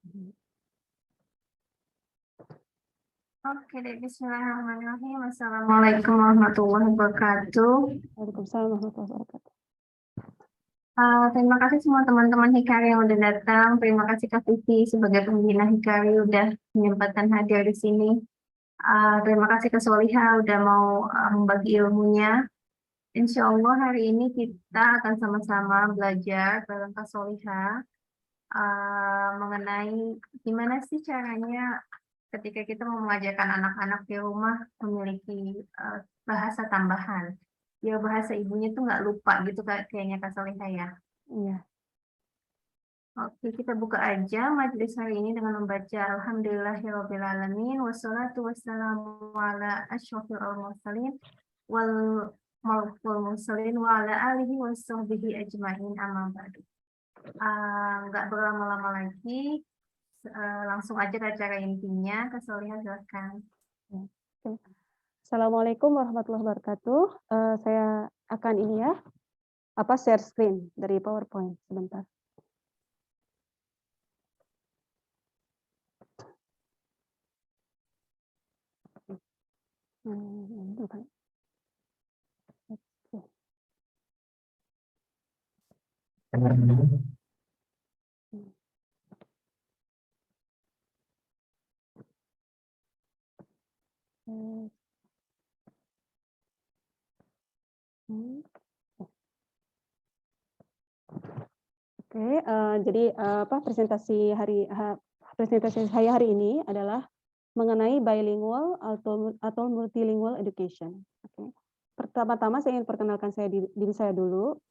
Oke deh, bismillahirrahmanirrahim. Assalamualaikum warahmatullahi wabarakatuh. Waalaikumsalam warahmatullahi wabarakatuh. Terima kasih semua teman-teman Hikari yang udah datang. Terima kasih Kak Vivi sebagai pembina Hikari udah menyempatkan hadir di sini. Terima kasih Kak Soliha udah mau membagi ilmunya. Insya Allah hari ini kita akan sama-sama belajar bareng Kak Soliha mengenai gimana sih caranya ketika kita mau mengajarkan anak-anak di rumah memiliki bahasa tambahan. Ya bahasa ibunya tuh nggak lupa gitu kayaknya Kak Soliha ya. Iya. Oke, kita buka aja majelis hari ini dengan membaca Alhamdulillahirrabbilalamin wassalatu wassalamu ala asyrofil mursalin wal mursalin wa ala alihi wassohbihi ajmain amma ba'du. Nggak berlama-lama lagi, langsung aja ke acara intinya. Kak Soliha silakan. Assalamualaikum warahmatullahi wabarakatuh. Saya akan ini ya, share screen dari PowerPoint sebentar. Oke, jadi presentasi saya hari ini adalah mengenai bilingual atau multilingual education. Oke. Pertama-tama saya ingin perkenalkan diri saya dulu.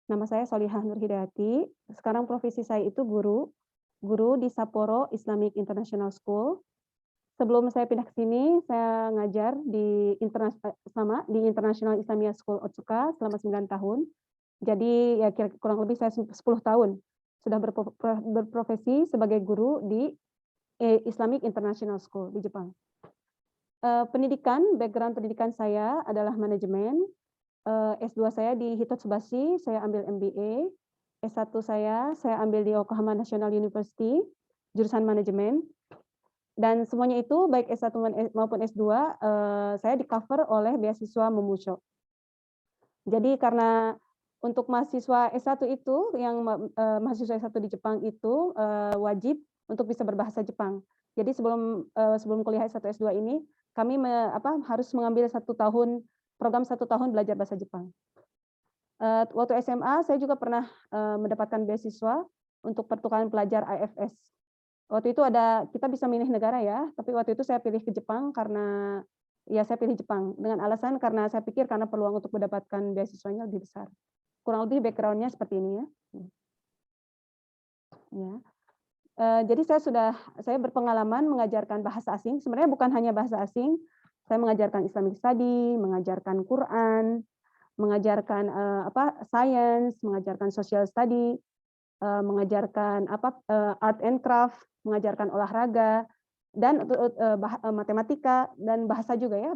Nama saya Solihah Nur Hidayati. Sekarang profesi saya itu guru di Sapporo Islamic International School. Sebelum saya pindah ke sini, saya ngajar di International Islamia School Otsuka selama 9 tahun. Jadi ya kurang lebih saya 10 tahun sudah berprofesi sebagai guru di Islamic International School di Jepang. Background pendidikan saya adalah manajemen. S2 saya di Hitotsubashi, saya ambil MBA. S1 saya ambil di Yokohama National University, jurusan manajemen. Dan semuanya itu, baik S1 maupun S2, saya di-cover oleh beasiswa Momusho. Jadi karena untuk mahasiswa S1 itu, yang mahasiswa S1 di Jepang itu wajib untuk bisa berbahasa Jepang. Jadi sebelum kuliah S1 S2 ini, kami harus mengambil program 1 tahun belajar bahasa Jepang. Waktu SMA, saya juga pernah mendapatkan beasiswa untuk pertukaran pelajar IFS. Waktu itu kita bisa milih negara ya, tapi waktu itu saya pilih ke Jepang karena saya pilih Jepang dengan alasan karena saya pikir karena peluang untuk mendapatkan beasiswanya lebih besar. Kurang lebih background-nya seperti ini ya. Jadi saya berpengalaman mengajarkan bahasa asing. Sebenarnya bukan hanya bahasa asing, saya mengajarkan Islamic Study, mengajarkan Quran, mengajarkan science, mengajarkan social study, mengajarkan art and craft, mengajarkan olahraga, dan matematika dan bahasa juga ya,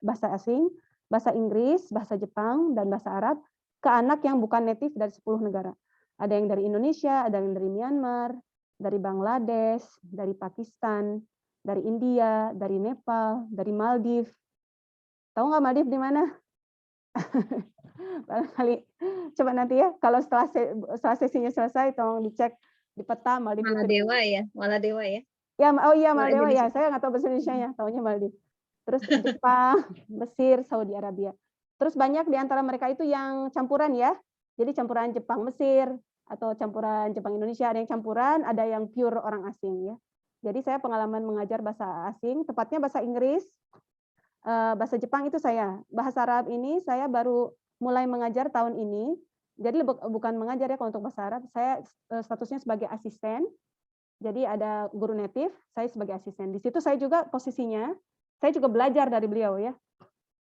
bahasa asing, bahasa Inggris, bahasa Jepang, dan bahasa Arab ke anak yang bukan native dari 10 negara. Ada yang dari Indonesia, ada yang dari Myanmar, dari Bangladesh, dari Pakistan, dari India, dari Nepal, dari Maldives. Tahu nggak Maldives di mana? Barangkali coba nanti ya, kalau setelah sesinya selesai, tolong dicek di peta Maldives. Maladewa ya, Maladewa ya. Ya, oh iya Maldewa ya, saya nggak tahu bahasa Indonesia-nya, taunya Maldives. Terus Jepang, Mesir, Saudi Arabia. Terus banyak di antara mereka itu yang campuran ya, jadi campuran Jepang Mesir atau campuran Jepang Indonesia, ada yang campuran, ada yang pure orang asing ya. Jadi saya pengalaman mengajar bahasa asing, tepatnya bahasa Inggris, bahasa Jepang itu saya. Bahasa Arab ini saya baru mulai mengajar tahun ini. Jadi bukan mengajar ya kalau untuk bahasa Arab, saya statusnya sebagai asisten. Jadi ada guru native, saya sebagai asisten. Di situ saya juga posisinya, saya juga belajar dari beliau ya.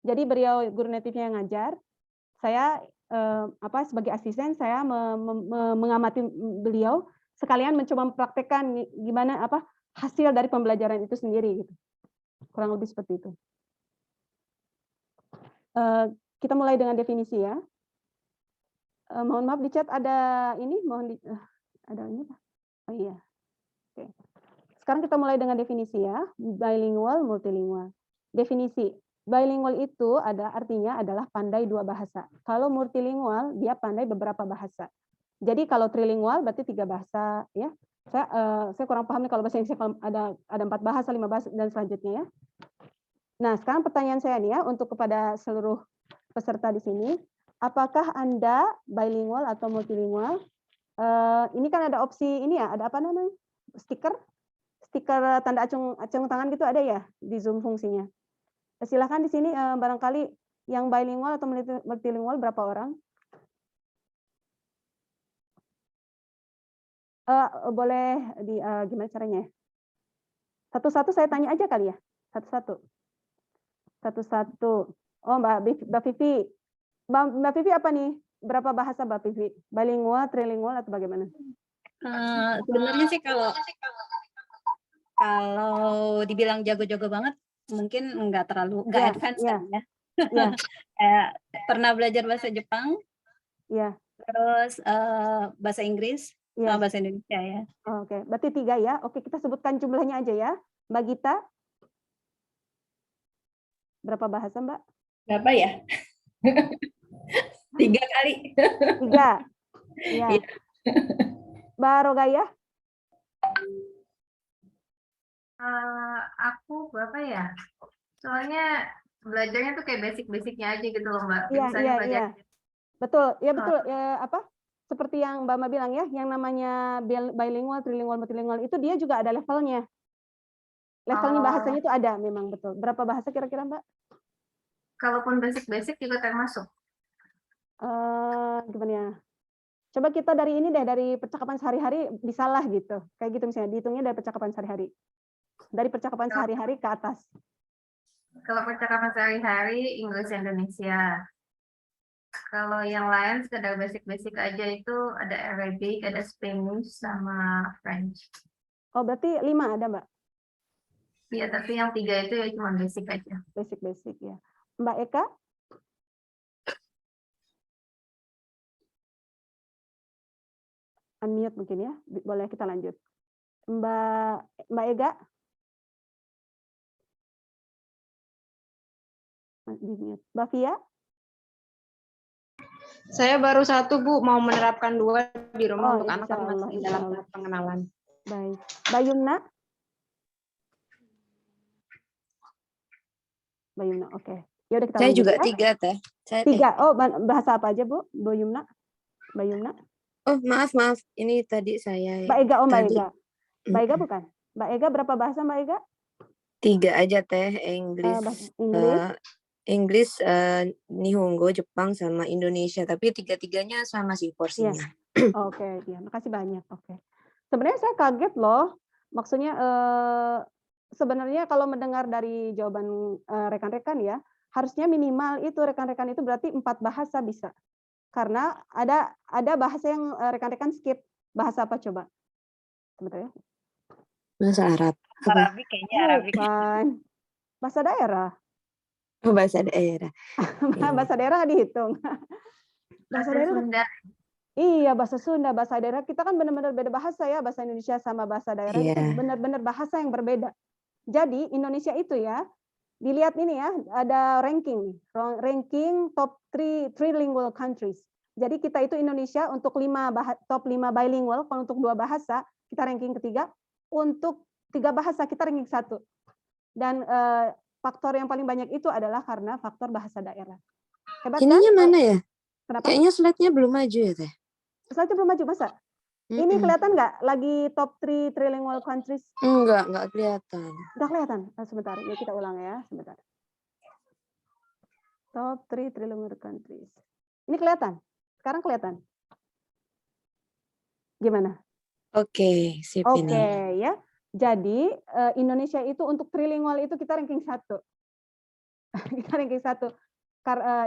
Jadi beliau guru native-nya yang ngajar, saya sebagai asisten saya mengamati beliau, sekalian mencoba mempraktekkan gimana hasil dari pembelajaran itu sendiri gitu. Kurang lebih seperti itu. Kita mulai dengan definisi ya. Mohon maaf di chat ada ini, ada ini Pak. Oh iya. Oke. sekarang kita mulai dengan definisi ya, bilingual, multilingual. Definisi, bilingual itu artinya adalah pandai 2 bahasa. Kalau multilingual, dia pandai beberapa bahasa. Jadi kalau trilingual berarti 3 bahasa ya. Saya kurang paham nih kalau bahasa Inggris ada 4 bahasa, 5 bahasa dan selanjutnya ya. Nah, sekarang pertanyaan saya nih ya untuk kepada seluruh peserta di sini, apakah Anda bilingual atau multilingual? Ini kan ada opsi ini ya, ada apa namanya? Stiker tanda acung tangan gitu ada ya di Zoom fungsinya. Silakan di sini barangkali yang bilingual atau multilingual berapa orang? Boleh gimana caranya? Satu-satu saya tanya aja kali ya. Satu-satu. Oh, Mbak Vivi. Mbak Vivi apa nih? Berapa bahasa Mbak Vivi? Bilingual, trilingual atau bagaimana? Sebenarnya sih kalau dibilang jago-jago banget, mungkin nggak advance kan ya. Kayak pernah belajar bahasa Jepang, terus bahasa Inggris, sama bahasa Indonesia ya. Oke, berarti 3 ya. Oke, kita sebutkan jumlahnya aja ya. Mbak Gita, berapa bahasa Mbak? Berapa ya? 3 kali. 3. Ya. Mbak Rogaya? Aku berapa ya? Soalnya belajarnya tuh kayak basic-basicnya aja gitu loh Mbak. Iya. Betul, ya betul. Seperti yang Mbak Ma bilang ya, yang namanya bilingual, trilingual, multilingual itu dia juga ada levelnya. Levelnya bahasanya itu ada memang betul. Berapa bahasa kira-kira Mbak? Kalaupun basic-basic juga termasuk. Gimana ya? Coba kita dari ini deh, dari percakapan sehari-hari bisalah gitu. Kayak gitu misalnya, dihitungnya dari percakapan sehari-hari. Dari percakapan sehari-hari ke atas. Kalau percakapan sehari-hari, Inggris Indonesia. Kalau yang lain sekedar basic-basic aja itu ada Arabic, ada Spanish, sama French. Oh, berarti 5 ada Mbak? Iya, tapi yang 3 itu ya cuma basic aja. Basic ya. Mbak Eka? Unmute mungkin ya, boleh kita lanjut. Mbak Ega? Mbak Via? Saya baru 1 Bu, mau menerapkan 2 di rumah untuk anak tapi masih dalam tahap pengenalan. Baik. Mbak Yumna? Mbak Yumna, oke. Ya udah kita Saya lanjut juga ya. 3 Teh. 3. Oh, bahasa apa aja Bu? Mbak Yumna? Oh, maaf. Ini tadi saya. Mbak Ega, Mbak tadi. Ega. Mbak Ega bukan? Mbak Ega berapa bahasa Mbak Ega? 3 aja Teh, Inggris, Nihongo, Jepang sama Indonesia, tapi 3-tiganya sama sih porsinya. Oke, ya, makasih banyak. Oke. Sebenarnya saya kaget loh. Maksudnya sebenarnya kalau mendengar dari jawaban rekan-rekan ya, harusnya minimal itu rekan-rekan itu berarti 4 bahasa bisa. Karena ada bahasa yang rekan-rekan skip. Bahasa apa coba? Sebentar ya. Bahasa Arab. Arabic kayaknya Arabic. Bukan. Bahasa daerah. Oh, bahasa daerah. Bahasa daerah dihitung. Bahasa daerah. Sunda. Iya, bahasa Sunda, bahasa daerah. Kita kan benar-benar beda bahasa ya, bahasa Indonesia sama bahasa daerah itu benar-benar bahasa yang berbeda. Jadi Indonesia itu ya, dilihat ini ya, ada ranking top 3 trilingual countries. Jadi kita itu Indonesia untuk top 5 bilingual, kalau untuk 2 bahasa kita ranking ketiga, untuk 3 bahasa kita ranking 1. Dan faktor yang paling banyak itu adalah karena faktor bahasa daerah. Hebat Ininya kan? mana ya? Kenapa? Kayaknya slide-nya belum maju ya Teh. Slide-nya belum maju, masa? Ini kelihatan nggak lagi top 3 trilingual countries? Enggak kelihatan. Nggak kelihatan? Sebentar, ya kita ulang ya, sebentar. Top 3 trilingual countries. Ini kelihatan? Sekarang kelihatan? Gimana? Oke, sip ini. Oke, ya. Jadi Indonesia itu untuk trilingual itu kita ranking 1. Kita ranking 1.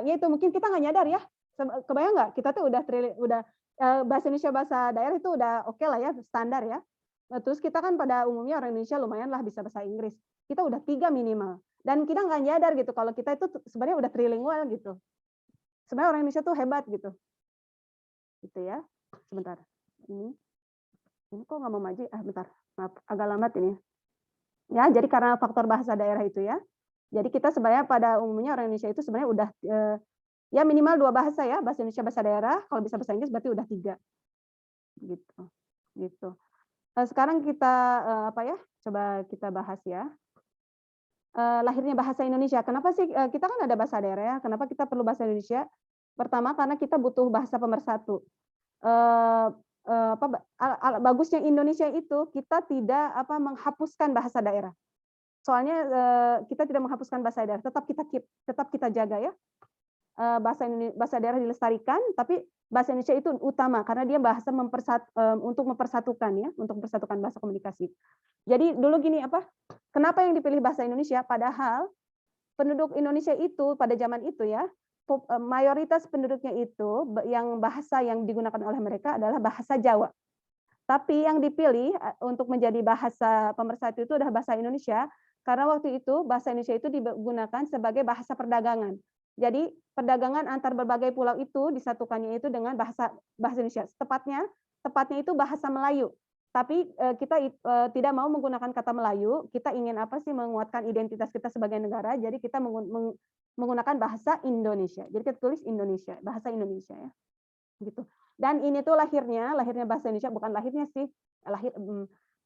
Ya itu mungkin kita nggak nyadar ya. Kebayang nggak? Kita tuh udah bahasa Indonesia, bahasa daerah itu udah oke lah ya, standar ya. Terus kita kan pada umumnya orang Indonesia lumayan lah bisa bahasa Inggris. Kita udah 3 minimal. Dan kita nggak nyadar gitu kalau kita itu sebenarnya udah trilingual gitu. Sebenarnya orang Indonesia tuh hebat gitu. Gitu ya. Sebentar. Ini kok nggak mau maju? Bentar. Maaf, agak lambat ini. Ya, jadi karena faktor bahasa daerah itu ya. Jadi kita sebenarnya pada umumnya orang Indonesia itu sebenarnya udah ya minimal 2 bahasa ya, bahasa Indonesia, bahasa daerah, kalau bisa bahasa Inggris berarti udah 3 gitu. Gitu. Sekarang kita apa ya? Coba kita bahas ya. Lahirnya bahasa Indonesia. Kenapa sih kita kan ada bahasa daerah ya? Kenapa kita perlu bahasa Indonesia? Pertama karena kita butuh bahasa pemersatu. Bagusnya Indonesia itu kita tidak menghapuskan bahasa daerah. Soalnya kita tidak menghapuskan bahasa daerah, tetap kita jaga ya. Bahasa daerah dilestarikan, tapi bahasa Indonesia itu utama karena dia bahasa untuk mempersatukan ya, untuk mempersatukan bahasa komunikasi. Jadi dulu gini kenapa yang dipilih bahasa Indonesia? Padahal penduduk Indonesia itu pada zaman itu ya, mayoritas penduduknya itu yang bahasa yang digunakan oleh mereka adalah bahasa Jawa. Tapi yang dipilih untuk menjadi bahasa pemersatu itu adalah bahasa Indonesia, karena waktu itu bahasa Indonesia itu digunakan sebagai bahasa perdagangan. Jadi perdagangan antar berbagai pulau itu disatukannya itu dengan bahasa Indonesia. Tepatnya itu bahasa Melayu. Tapi kita tidak mau menggunakan kata Melayu, kita ingin menguatkan identitas kita sebagai negara, jadi kita menggunakan bahasa Indonesia. Jadi kita tulis Indonesia, bahasa Indonesia ya. Gitu. Dan ini tuh lahirnya bahasa Indonesia, bukan lahirnya sih,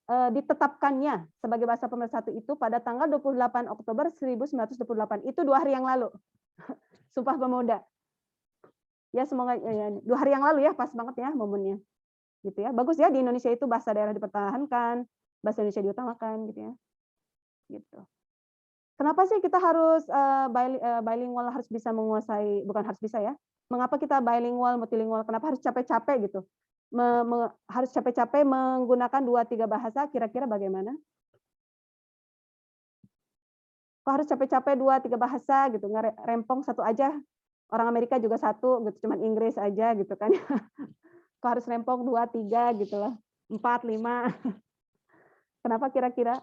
ditetapkannya sebagai bahasa pemersatu itu pada tanggal 28 Oktober 1928. Itu 2 hari yang lalu. Sumpah Pemuda. Ya semoga ya, 2 hari yang lalu ya, pas banget ya momennya. Gitu ya. Bagus ya di Indonesia itu bahasa daerah dipertahankan, bahasa Indonesia diutamakan gitu ya. Gitu. Kenapa sih kita harus bilingual, harus bisa menguasai, bukan harus bisa ya. Mengapa kita bilingual, multilingual? Kenapa harus capek-capek gitu? Harus capek-capek menggunakan 2-3 bahasa, kira-kira bagaimana? Kok harus capek-capek 2-3 bahasa gitu, rempong satu aja. Orang Amerika juga satu gitu, cuman Inggris aja gitu kan. Kok harus rempong 2-3 gitu loh. 4-5. Kenapa kira-kira?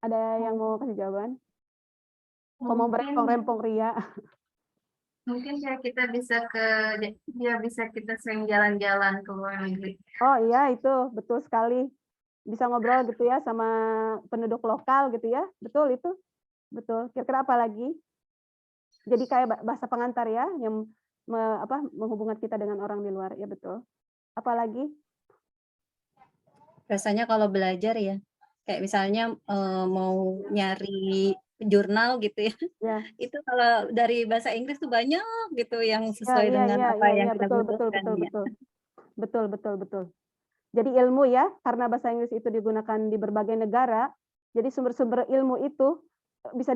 Ada yang mau kasih jawaban? Kok mau berempong-rempong Ria? Mungkin ya kita bisa kita sering jalan-jalan ke luar negeri. Oh iya, itu betul sekali. Bisa ngobrol gitu ya sama penduduk lokal gitu ya. Betul itu. Betul. Kira-kira apa lagi? Jadi kayak bahasa pengantar ya yang menghubungkan kita dengan orang di luar ya, betul. Apalagi? Rasanya kalau belajar ya, kayak misalnya mau nyari jurnal gitu ya. Itu kalau dari bahasa Inggris tuh banyak gitu yang sesuai dengan apa yang kita butuhkan ya. Betul. Jadi ilmu ya, karena bahasa Inggris itu digunakan di berbagai negara, jadi sumber-sumber ilmu itu bisa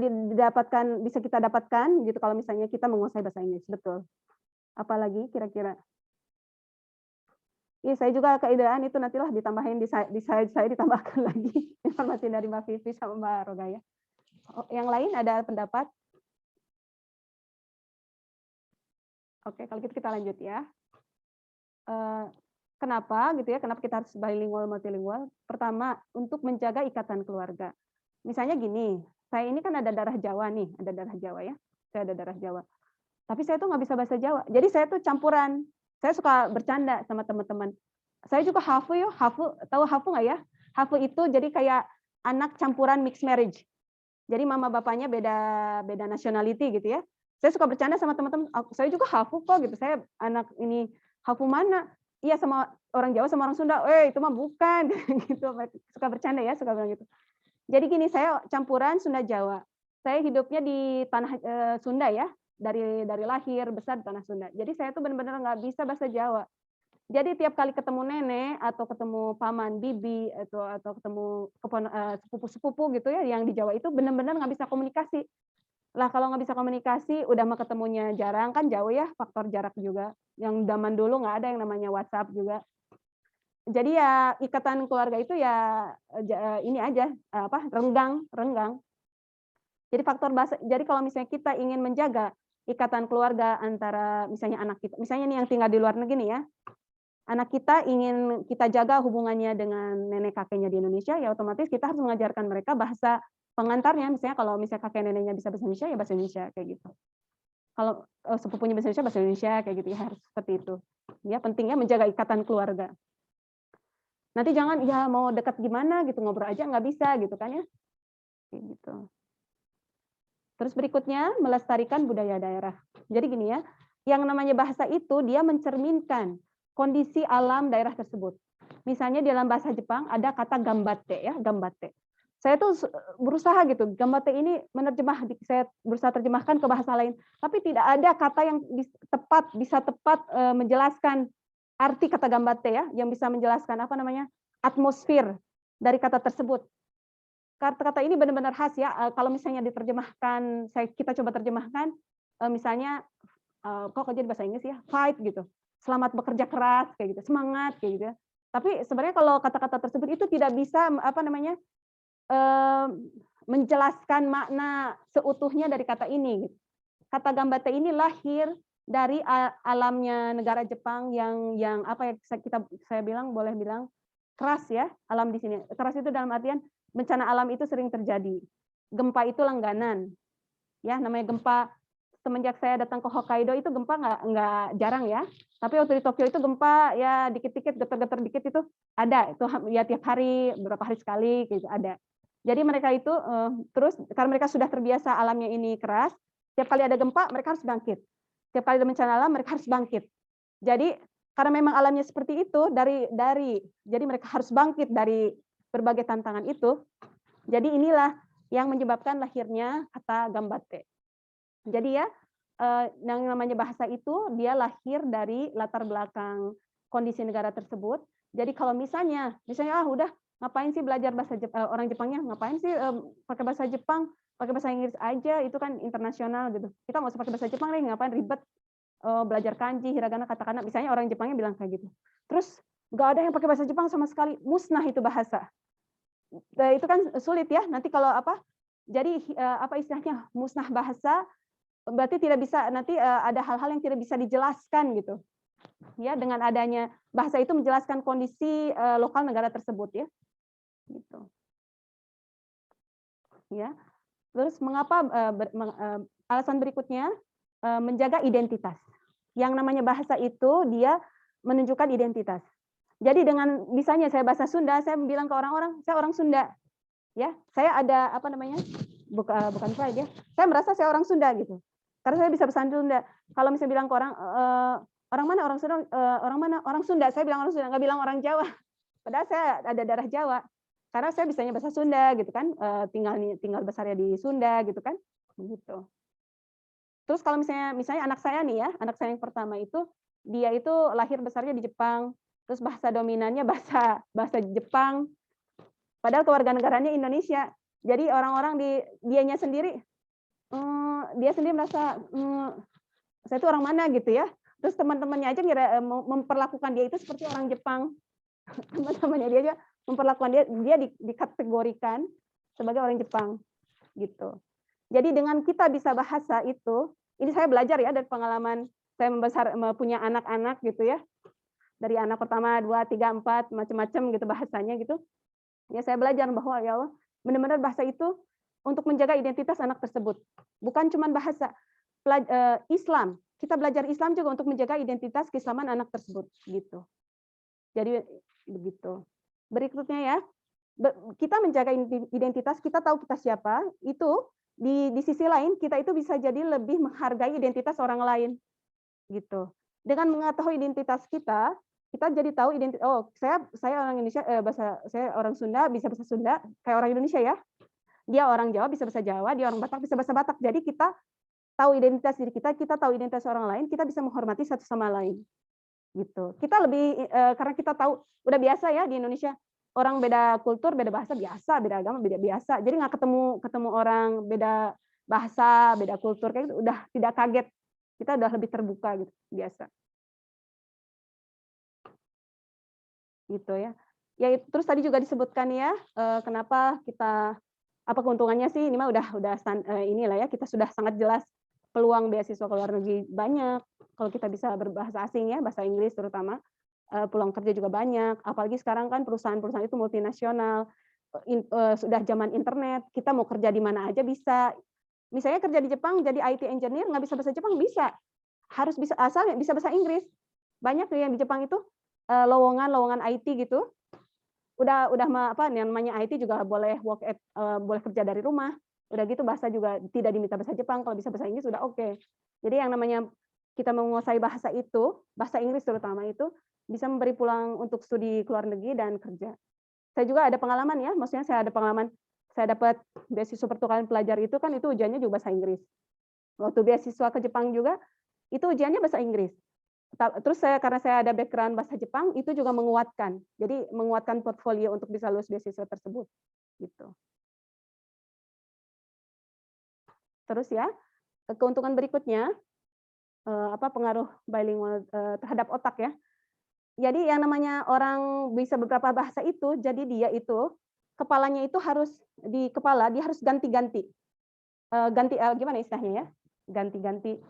kita dapatkan gitu kalau misalnya kita menguasai bahasa Inggris, betul. Apalagi kira-kira? Iya, saya juga keideaan itu nantilah ditambahin di saya ditambahkan lagi informasi dari Mbak Vivi sama Mbak Rogaya. Yang lain ada pendapat? Oke, kalau gitu kita lanjut ya. Kenapa gitu ya? Kenapa kita harus bilingual, multilingual? Pertama, untuk menjaga ikatan keluarga. Misalnya gini, saya ini kan ada darah Jawa nih, ada darah Jawa ya. Saya ada darah Jawa. Tapi saya tuh nggak bisa bahasa Jawa. Jadi saya tuh campuran. Saya suka bercanda sama teman-teman. Saya juga hafu ya, tahu hafu nggak ya? Hafu itu jadi kayak anak campuran mixed marriage. Jadi mama bapaknya beda nationality gitu ya. Saya suka bercanda sama teman-teman. Saya juga hafu kok gitu. Saya anak ini hafu mana? Iya sama orang Jawa sama orang Sunda. Itu mah bukan gitu. Suka bercanda ya, suka bilang gitu. Jadi gini, saya campuran Sunda Jawa. Saya hidupnya di tanah Sunda ya. Dari lahir besar di tanah Sunda. Jadi saya tuh benar-benar nggak bisa bahasa Jawa. Jadi tiap kali ketemu nenek atau ketemu paman, bibi atau ketemu sepupu-sepupu gitu ya yang di Jawa itu benar-benar nggak bisa komunikasi. Lah kalau nggak bisa komunikasi, udah mau ketemunya jarang kan jauh ya, faktor jarak juga. Yang zaman dulu nggak ada yang namanya WhatsApp juga. Jadi ya ikatan keluarga itu ya ini aja renggang. Jadi faktor bahasa. Jadi kalau misalnya kita ingin menjaga ikatan keluarga antara misalnya anak kita, misalnya nih yang tinggal di luar negeri nih ya, anak kita ingin kita jaga hubungannya dengan nenek kakeknya di Indonesia, ya otomatis kita harus mengajarkan mereka bahasa pengantarnya. Misalnya kalau misalnya kakek neneknya bisa bahasa Indonesia, ya bahasa Indonesia kayak gitu. Kalau sepupunya bahasa Indonesia kayak gitu ya, harus seperti itu. Ya pentingnya menjaga ikatan keluarga. Nanti jangan ya mau dekat gimana gitu, ngobrol aja nggak bisa gitu kan ya. Kayak gitu. Terus berikutnya melestarikan budaya daerah. Jadi gini ya, yang namanya bahasa itu dia mencerminkan kondisi alam daerah tersebut. Misalnya di dalam bahasa Jepang ada kata gambate ya, gambate. Saya tuh berusaha gitu, gambate ini saya berusaha terjemahkan ke bahasa lain, tapi tidak ada kata yang bisa tepat menjelaskan arti kata gambate ya, yang bisa menjelaskan apa namanya atmosfer dari kata tersebut. Kata-kata ini benar-benar khas ya. Kalau misalnya diterjemahkan, kita coba terjemahkan, misalnya kok jadi bahasa Inggris ya, fight gitu, selamat bekerja keras kayak gitu, semangat kayak gitu. Ya. Tapi sebenarnya kalau kata-kata tersebut itu tidak bisa apa namanya menjelaskan makna seutuhnya dari kata ini. Kata gambate ini lahir dari alamnya negara Jepang yang apa ya saya bilang boleh bilang keras ya, alam di sini. Keras itu dalam artian bencana alam itu sering terjadi. Gempa itu langganan. Ya, namanya gempa semenjak saya datang ke Hokkaido itu gempa nggak jarang ya. Tapi waktu di Tokyo itu gempa ya dikit-dikit, getar-getar dikit itu ada. Itu ya tiap hari, beberapa hari sekali gitu ada. Jadi mereka itu terus karena mereka sudah terbiasa alamnya ini keras, tiap kali ada gempa mereka harus bangkit. Tiap kali ada bencana alam mereka harus bangkit. Jadi karena memang alamnya seperti itu jadi mereka harus bangkit dari berbagai tantangan itu. Jadi inilah yang menyebabkan lahirnya kata gambate. Jadi ya yang namanya bahasa itu dia lahir dari latar belakang kondisi negara tersebut. Jadi kalau misalnya udah ngapain sih belajar bahasa orang Jepangnya, ngapain sih pakai bahasa Jepang, pakai bahasa Inggris aja, itu kan internasional gitu. Kita nggak usah pakai bahasa Jepang nih, ngapain ribet belajar kanji, hiragana, katakana. Misalnya orang Jepangnya bilang kayak gitu. Terus nggak ada yang pakai bahasa Jepang sama sekali, musnah itu bahasa. Itu kan sulit ya. Nanti kalau jadi apa istilahnya musnah bahasa, berarti tidak bisa nanti ada hal-hal yang tidak bisa dijelaskan gitu. Ya, dengan adanya bahasa itu menjelaskan kondisi lokal negara tersebut ya. Gitu. Ya. Terus mengapa alasan berikutnya menjaga identitas. Yang namanya bahasa itu dia menunjukkan identitas. Jadi dengan misalnya saya bahasa Sunda, saya bilang ke orang-orang, saya orang Sunda. Ya, saya ada apa namanya? Bukan pride ya. Saya merasa saya orang Sunda gitu. Karena saya bisa bahasa Sunda. Kalau misalnya bilang ke orang orang mana orang Sunda, orang mana orang Sunda, saya bilang orang Sunda, nggak bilang orang Jawa. Padahal saya ada darah Jawa. Karena saya bisanya bahasa Sunda gitu kan, tinggal besarnya di Sunda gitu kan, begitu. Terus kalau misalnya anak saya nih ya, anak saya yang pertama itu dia itu lahir besarnya di Jepang, terus bahasa dominannya bahasa Jepang, padahal kewarganegaranya Indonesia. Jadi orang-orang dianya sendiri, dia sendiri merasa saya itu orang mana gitu ya. Terus teman-temannya aja memperlakukan dia itu seperti orang Jepang. Teman-temannya dia aja memperlakukan dia dikategorikan sebagai orang Jepang gitu. Jadi dengan kita bisa bahasa itu, ini saya belajar ya dari pengalaman saya punya anak-anak gitu ya. Dari anak pertama 2, 3, 4 macam-macam gitu bahasanya gitu. Ya saya belajar bahwa ya Allah, benar-benar bahasa itu untuk menjaga identitas anak tersebut. Bukan cuma bahasa Islam. Kita belajar Islam juga untuk menjaga identitas keislaman anak tersebut gitu. Jadi begitu. Berikutnya ya, kita menjaga identitas, kita tahu kita siapa, itu di sisi lain kita itu bisa jadi lebih menghargai identitas orang lain gitu. Dengan mengetahui identitas kita jadi tahu saya orang Indonesia, saya orang Sunda bisa bahasa Sunda kayak orang Indonesia ya. Dia orang Jawa bisa bahasa Jawa, dia orang Batak bisa bahasa Batak. Jadi kita tahu identitas diri kita tahu identitas orang lain, kita bisa menghormati satu sama lain. Gitu. Kita lebih karena kita tahu udah biasa ya di Indonesia orang beda kultur, beda bahasa biasa, beda agama beda biasa. Jadi nggak ketemu orang beda bahasa, beda kultur kayak gitu, udah tidak kaget. Kita udah lebih terbuka gitu, biasa. Gitu ya. Ya terus tadi juga disebutkan ya kenapa kita apa keuntungannya sih, ini mah udah inilah ya, kita sudah sangat jelas peluang beasiswa ke luar negeri banyak. Kalau kita bisa berbahasa asing ya, bahasa Inggris terutama, peluang kerja juga banyak. Apalagi sekarang kan perusahaan-perusahaan itu multinasional, sudah zaman internet, kita mau kerja di mana aja bisa. Misalnya kerja di Jepang jadi IT engineer, nggak bisa bahasa Jepang, bisa. Harus bisa asal bisa bahasa Inggris. Banyak yang di Jepang itu lowongan IT gitu. apa namanya IT juga boleh boleh kerja dari rumah. Udah gitu bahasa juga tidak diminta bahasa Jepang, kalau bisa bahasa Inggris udah oke. Jadi yang namanya kita menguasai bahasa itu, bahasa Inggris terutama itu bisa memberi pulang untuk studi ke luar negeri dan kerja. Saya juga ada pengalaman ya, maksudnya saya ada pengalaman, saya dapat beasiswa pertukaran pelajar itu kan itu ujiannya juga bahasa Inggris. Waktu beasiswa ke Jepang juga itu ujiannya bahasa Inggris. Terus karena saya ada background bahasa Jepang itu juga menguatkan. Jadi menguatkan portfolio untuk bisa lulus beasiswa tersebut. Gitu. Terus ya, keuntungan berikutnya pengaruh bilingual terhadap otak ya. Jadi yang namanya orang bisa beberapa bahasa itu, jadi dia itu kepalanya itu harus di kepala dia harus ganti-ganti. Gimana istilahnya ya? Ganti-ganti.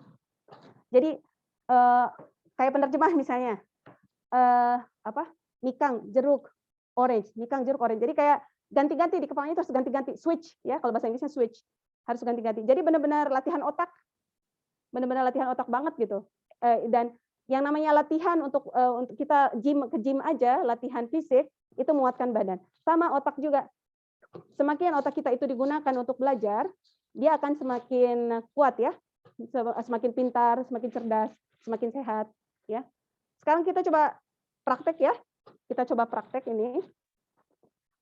Jadi kayak penerjemah misalnya. Mikang, jeruk, orange, mikang, jeruk, orange. Jadi kayak ganti-ganti di kepalanya itu harus ganti-ganti, switch ya, kalau bahasa Inggrisnya switch. Harus ganti-ganti. Jadi benar-benar latihan otak. Benar-benar latihan otak banget gitu. Dan yang namanya latihan untuk kita ke gym aja, latihan fisik itu menguatkan badan. Sama otak juga. Semakin otak kita itu digunakan untuk belajar, dia akan semakin kuat ya, semakin pintar, semakin cerdas, semakin sehat ya. Sekarang kita coba praktek ya. Kita coba praktek ini.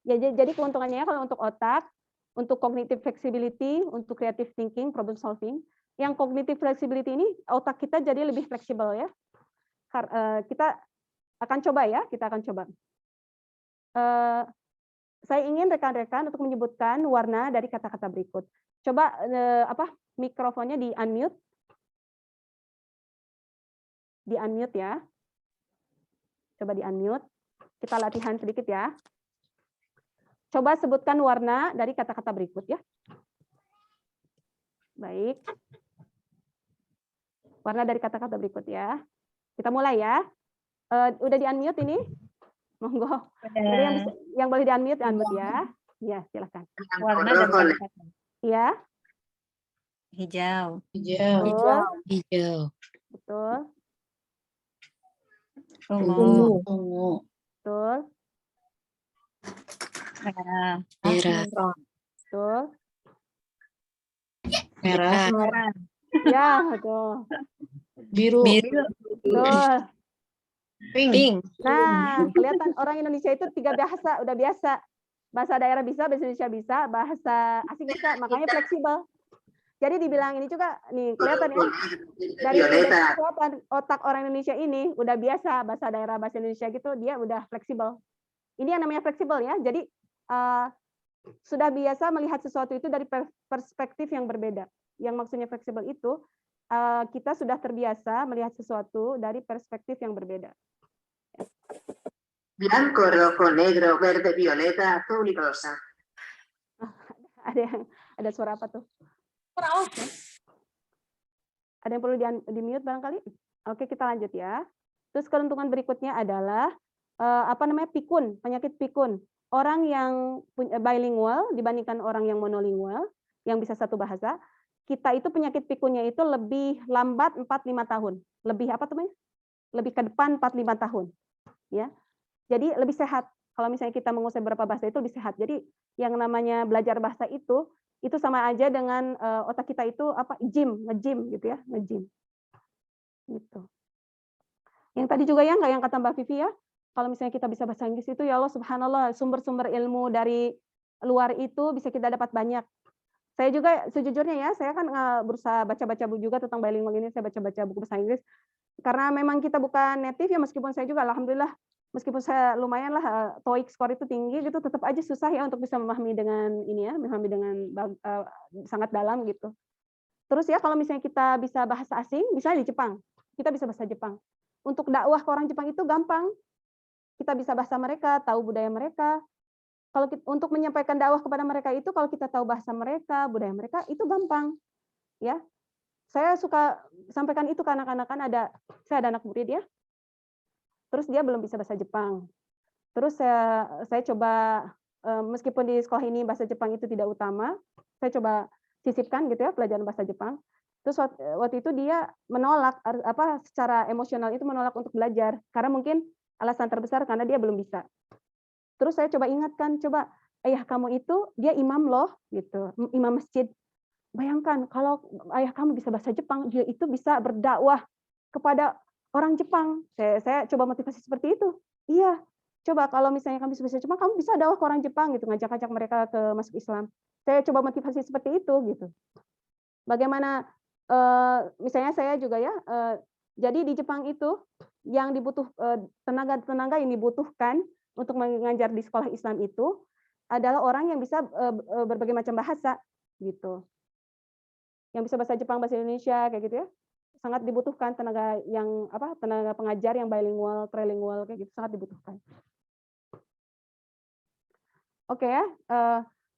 Ya, jadi keuntungannya kalau untuk otak, untuk cognitive flexibility, untuk creative thinking, problem solving, yang cognitive flexibility ini otak kita jadi lebih fleksibel ya. Kita akan coba ya, kita akan coba. Saya ingin rekan-rekan untuk menyebutkan warna dari kata-kata berikut. Coba mikrofonnya di unmute. Di unmute ya. Coba di unmute. Kita latihan sedikit ya. Coba sebutkan warna dari kata-kata berikut ya. Baik. Warna dari kata-kata berikut ya. Kita mulai ya. Udah di unmute ini? Monggo. Jadi yang boleh di unmute ya. Ya, silakan. Warna dan kata-kata. Iya. Hijau. Hijau. Betul. Ungu. Betul. Merah. Betul. Merah. Ya, betul. Biru. Betul. Pink. Nah, kelihatan orang Indonesia itu 3 bahasa, udah biasa. Bahasa daerah bisa, bahasa Indonesia bisa, bahasa asing bisa, makanya fleksibel. Jadi dibilang ini juga, nih kelihatan ya, dari kelihatan otak orang Indonesia ini udah biasa bahasa daerah, bahasa Indonesia gitu, dia udah fleksibel. Ini yang namanya fleksibel ya, jadi sudah biasa melihat sesuatu itu dari perspektif yang berbeda. Yang maksudnya fleksibel itu, kita sudah terbiasa melihat sesuatu dari perspektif yang berbeda. Blanco, rojo, negro, verde, violeta, azul y rosa. Ada suara apa tuh? Ada yang perlu di mute barangkali? Oke, kita lanjut ya. Terus keuntungan berikutnya adalah pikun, penyakit pikun. Orang yang bilingual dibandingkan orang yang monolingual, yang bisa satu bahasa, kita itu penyakit pikunnya itu lebih lambat 4-5 tahun. Lebih apa tuh? Lebih ke depan 4-5 tahun. Ya. Jadi lebih sehat. Kalau misalnya kita menguasai beberapa bahasa itu lebih sehat. Jadi yang namanya belajar bahasa itu sama aja dengan otak kita itu nge-gym gitu ya, nge-gym. Gitu. Yang tadi juga ya, yang kata Mbak Vivi ya, kalau misalnya kita bisa bahasa Inggris itu ya Allah subhanallah, sumber-sumber ilmu dari luar itu bisa kita dapat banyak. Saya juga sejujurnya ya, saya kan berusaha baca-baca buku juga tentang bilingual ini, saya baca-baca buku bahasa Inggris. Karena memang kita bukan native ya, meskipun saya juga alhamdulillah, meskipun saya lumayan lah TOEIC skor itu tinggi gitu, tetap aja susah ya untuk bisa memahami dengan ini ya, memahami dengan sangat dalam gitu. Terus ya kalau misalnya kita bisa bahasa asing, misalnya di Jepang, kita bisa bahasa Jepang. Untuk dakwah ke orang Jepang itu gampang. Kita bisa bahasa mereka, tahu budaya mereka. Kalau untuk menyampaikan dakwah kepada mereka itu, kalau kita tahu bahasa mereka, budaya mereka, itu gampang. Ya, saya suka sampaikan itu ke anak-anak, kan saya ada anak murid ya. Terus dia belum bisa bahasa Jepang. Terus saya coba, meskipun di sekolah ini bahasa Jepang itu tidak utama, saya coba sisipkan gitu ya pelajaran bahasa Jepang. Terus waktu itu dia menolak, secara emosional itu menolak untuk belajar, karena mungkin alasan terbesar karena dia belum bisa. Terus saya coba ingatkan, coba ayah kamu itu dia imam loh, gitu, imam masjid. Bayangkan kalau ayah kamu bisa bahasa Jepang, dia itu bisa berdakwah kepada orang Jepang. Saya coba motivasi seperti itu. Iya, coba kalau misalnya kamu bisa bahasa Jepang, kamu bisa dakwah ke orang Jepang gitu, ngajak-ngajak mereka ke masuk Islam. Saya coba motivasi seperti itu gitu. Bagaimana misalnya saya juga ya, jadi di Jepang itu yang tenaga yang dibutuhkan untuk mengajar di sekolah Islam itu adalah orang yang bisa berbagai macam bahasa gitu. Yang bisa bahasa Jepang, bahasa Indonesia kayak gitu ya. Sangat dibutuhkan tenaga pengajar yang bilingual, trilingual kayak gitu, sangat dibutuhkan. Oke ya,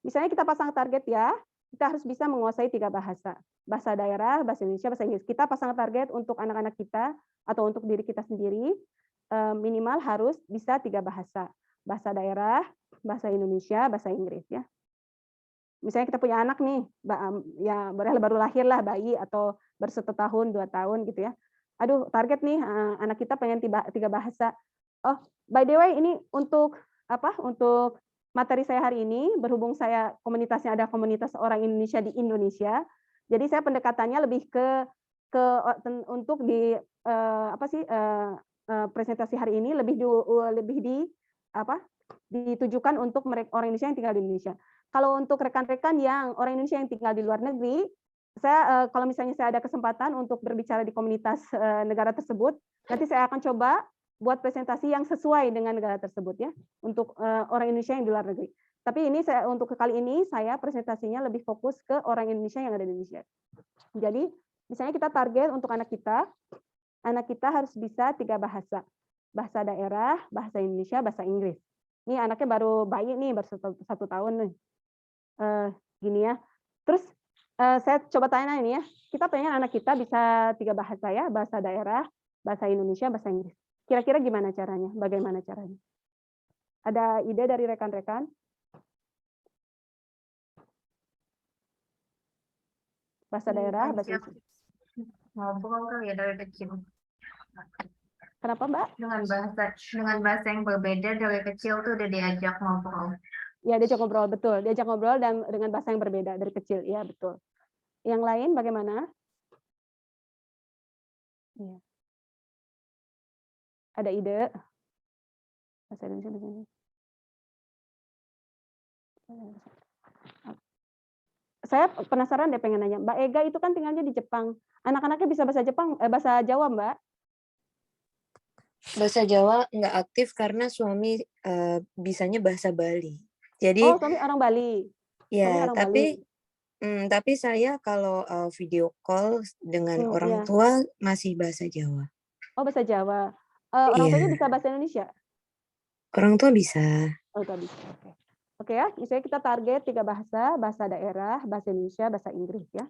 misalnya kita pasang target ya, kita harus bisa menguasai 3 bahasa. Bahasa daerah, bahasa Indonesia, bahasa Inggris. Kita pasang target untuk anak-anak kita atau untuk diri kita sendiri, minimal harus bisa 3 bahasa. Bahasa daerah, bahasa Indonesia, bahasa Inggris ya. Misalnya kita punya anak nih, ya baru lahir lah bayi atau baru 1 tahun, 2 tahun gitu ya. Aduh, target nih anak kita pengen 3 bahasa. Oh, by the way ini untuk untuk materi saya hari ini, berhubung saya komunitasnya ada komunitas orang Indonesia di Indonesia. Jadi saya pendekatannya lebih untuk presentasi hari ini lebih ditujukan untuk orang Indonesia yang tinggal di Indonesia. Kalau untuk rekan-rekan yang orang Indonesia yang tinggal di luar negeri, saya kalau misalnya saya ada kesempatan untuk berbicara di komunitas negara tersebut, nanti saya akan coba buat presentasi yang sesuai dengan negara tersebut ya, untuk orang Indonesia yang di luar negeri. Tapi ini untuk kali ini saya presentasinya lebih fokus ke orang Indonesia yang ada di Indonesia. Jadi misalnya kita target untuk anak kita harus bisa 3 bahasa. Bahasa daerah, bahasa Indonesia, bahasa Inggris. Ini anaknya baru bayi nih, baru 1 tahun nih. Gini ya. Terus saya coba tanya ini ya, kita pengen anak kita bisa 3 bahasa ya, bahasa daerah, bahasa Indonesia, bahasa Inggris. Kira-kira gimana caranya? Bagaimana caranya? Ada ide dari rekan-rekan? Bahasa daerah, bahasa Inggris. Ngobrol kali ya dari kecil. Kenapa, Mbak? Dengan bahasa yang berbeda dari kecil tuh udah diajak ngobrol. Ya, diajak ngobrol, betul. Diajak ngobrol dan dengan bahasa yang berbeda dari kecil, ya betul. Yang lain bagaimana? Ya. Ada ide? Bahasa Indonesia di sini. Saya penasaran deh, pengen nanya. Mbak Ega itu kan tinggalnya di Jepang. Anak-anaknya bisa bahasa Jepang, bahasa Jawa, Mbak? Bahasa Jawa nggak aktif karena suami bisanya bahasa Bali. Jadi suami orang Bali. Ya, orang Bali. Tapi saya kalau video call dengan orang tua masih bahasa Jawa. Oh, bahasa Jawa. Orang tuanya bisa bahasa Indonesia? Orang tua bisa. Oh, tua bisa. Oke ya, misalnya kita target 3 bahasa, bahasa daerah, bahasa Indonesia, bahasa Inggris ya.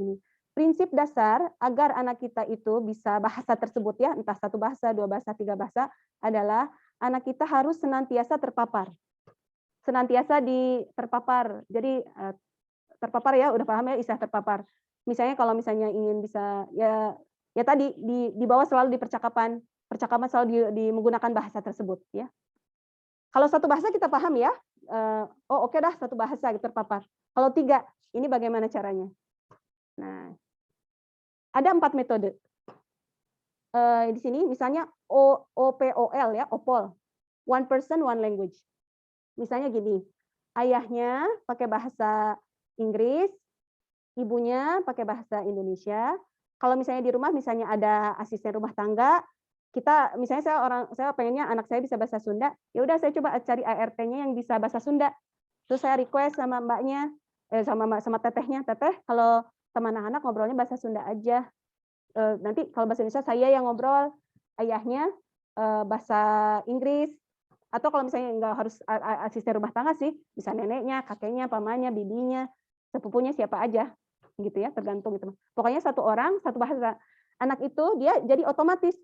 Ini. Prinsip dasar agar anak kita itu bisa bahasa tersebut ya, entah 1 bahasa, 2 bahasa, 3 bahasa, adalah anak kita harus senantiasa terpapar. Senantiasa terpapar. Jadi terpapar ya, udah paham ya istilah terpapar. Misalnya kalau misalnya ingin bisa ya tadi di bawah selalu di percakapan selalu menggunakan bahasa tersebut ya. Kalau 1 bahasa kita paham ya, oke dah 1 bahasa gitu terpapar. Kalau 3, ini bagaimana caranya? Nah, ada 4 metode. Di sini misalnya OPOL ya, OPOL. One person, one language. Misalnya gini, ayahnya pakai bahasa Inggris, ibunya pakai bahasa Indonesia. Kalau misalnya di rumah misalnya ada asisten rumah tangga, misalnya saya pengennya anak saya bisa bahasa Sunda, ya udah saya coba cari ART-nya yang bisa bahasa Sunda. Terus saya request sama mbaknya, sama tetehnya, teteh kalau sama anak-anak ngobrolnya bahasa Sunda aja. Nanti kalau bahasa Indonesia saya yang ngobrol, ayahnya bahasa Inggris. Atau kalau misalnya nggak harus asisten rumah tangga sih, bisa neneknya, kakeknya, pamannya, bibinya, sepupunya siapa aja, gitu ya, tergantung gitu. Pokoknya 1 orang 1 bahasa. Anak itu dia jadi otomatis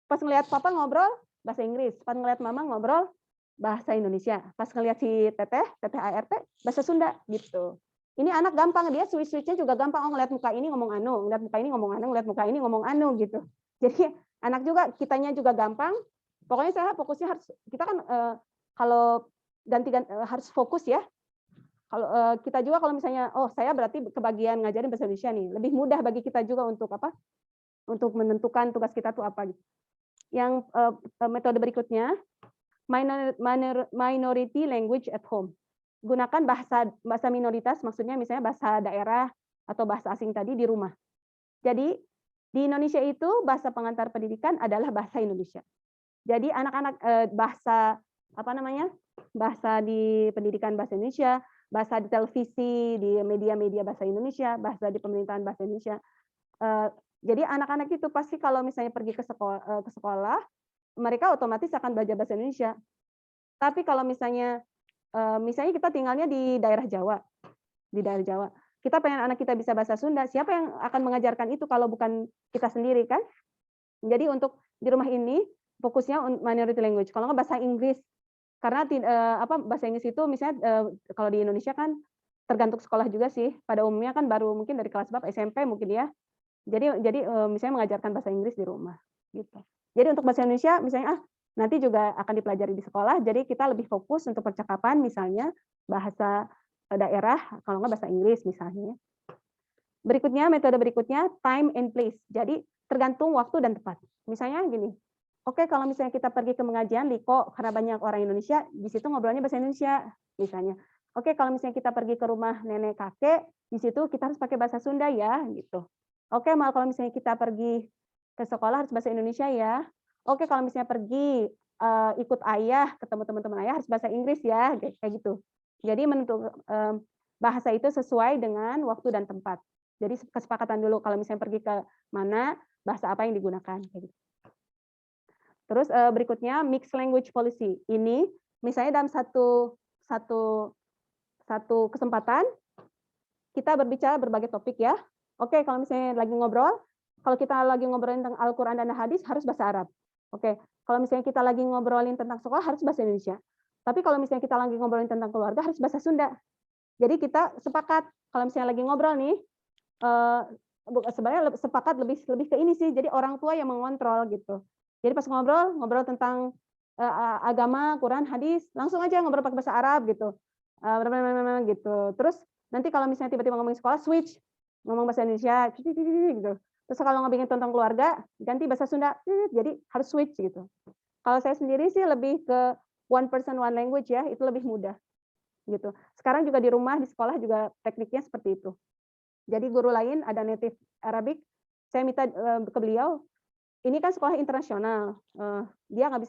pas ngelihat papa ngobrol bahasa Inggris, pas ngelihat mama ngobrol bahasa Indonesia, pas ngelihat si teteh ART bahasa Sunda gitu. Ini anak gampang, dia switch-nya juga gampang. Ngelihat muka ini ngomong anu, ngelihat muka ini ngomong anu, ngelihat muka ini ngomong anu gitu. Jadi anak juga kitanya juga gampang, Pokoknya saya fokusnya harus, kita kan kalau harus fokus ya. Kalau kita juga kalau misalnya, oh saya berarti kebagian ngajarin bahasa Indonesia nih, lebih mudah bagi kita juga untuk apa? Untuk menentukan tugas kita tuh apa gitu. Yang metode berikutnya, minority language at home. Gunakan bahasa minoritas, maksudnya misalnya bahasa daerah atau bahasa asing tadi di rumah. Jadi di Indonesia itu bahasa pengantar pendidikan adalah bahasa Indonesia. Jadi anak-anak bahasa apa namanya? Bahasa di pendidikan bahasa Indonesia, bahasa di televisi, di media-media bahasa Indonesia, bahasa di pemerintahan bahasa Indonesia. Jadi anak-anak itu pasti kalau misalnya pergi ke sekolah, mereka otomatis akan belajar bahasa Indonesia. Tapi kalau misalnya kita tinggalnya di daerah Jawa, kita pengen anak kita bisa bahasa Sunda, siapa yang akan mengajarkan itu kalau bukan kita sendiri kan? Jadi untuk di rumah ini fokusnya minority language. Kalau nggak bahasa Inggris, karena bahasa Inggris itu misalnya kalau di Indonesia kan tergantung sekolah juga sih. Pada umumnya kan baru mungkin dari kelas bab SMP mungkin ya. Jadi misalnya mengajarkan bahasa Inggris di rumah gitu. Jadi untuk bahasa Indonesia misalnya nanti juga akan dipelajari di sekolah. Jadi kita lebih fokus untuk percakapan misalnya bahasa daerah, kalau nggak bahasa Inggris misalnya. Berikutnya, metode berikutnya time and place. Jadi tergantung waktu dan tempat. Misalnya gini, oke kalau misalnya kita pergi ke pengajian Liko karena banyak orang Indonesia, di situ ngobrolnya bahasa Indonesia misalnya. Oke kalau misalnya kita pergi ke rumah nenek kakek, di situ kita harus pakai bahasa Sunda ya gitu. Oke kalau misalnya kita pergi ke sekolah harus bahasa Indonesia ya. Oke kalau misalnya pergi ikut ayah, ketemu teman-teman ayah harus bahasa Inggris ya, kayak gitu. Jadi menentukan bahasa itu sesuai dengan waktu dan tempat. Jadi kesepakatan dulu kalau misalnya pergi ke mana, bahasa apa yang digunakan. Terus berikutnya mixed language policy. Ini misalnya dalam satu kesempatan kita berbicara berbagai topik ya. Oke, kalau misalnya lagi ngobrol, kalau kita lagi ngobrolin tentang Al-Quran dan hadis harus bahasa Arab. Oke, kalau misalnya kita lagi ngobrolin tentang sekolah harus bahasa Indonesia. Tapi kalau misalnya kita lagi ngobrolin tentang keluarga harus bahasa Sunda. Jadi kita sepakat kalau misalnya lagi ngobrol nih, sebenarnya sepakat lebih ke ini sih. Jadi orang tua yang mengontrol gitu. Jadi pas ngobrol tentang agama, Quran, hadis, langsung aja ngobrol pakai bahasa Arab gitu. Gitu. Terus nanti kalau misalnya tiba-tiba ngomongin sekolah, switch ngomong bahasa Indonesia, gitu. Terus kalau ngomongin tentang keluarga, ganti bahasa Sunda, jadi harus switch gitu. Kalau saya sendiri sih lebih ke one person one language ya, itu lebih mudah gitu. Sekarang juga di rumah di sekolah juga tekniknya seperti itu. Jadi guru lain ada native Arabic, saya minta ke beliau, ini kan sekolah internasional, dia nggak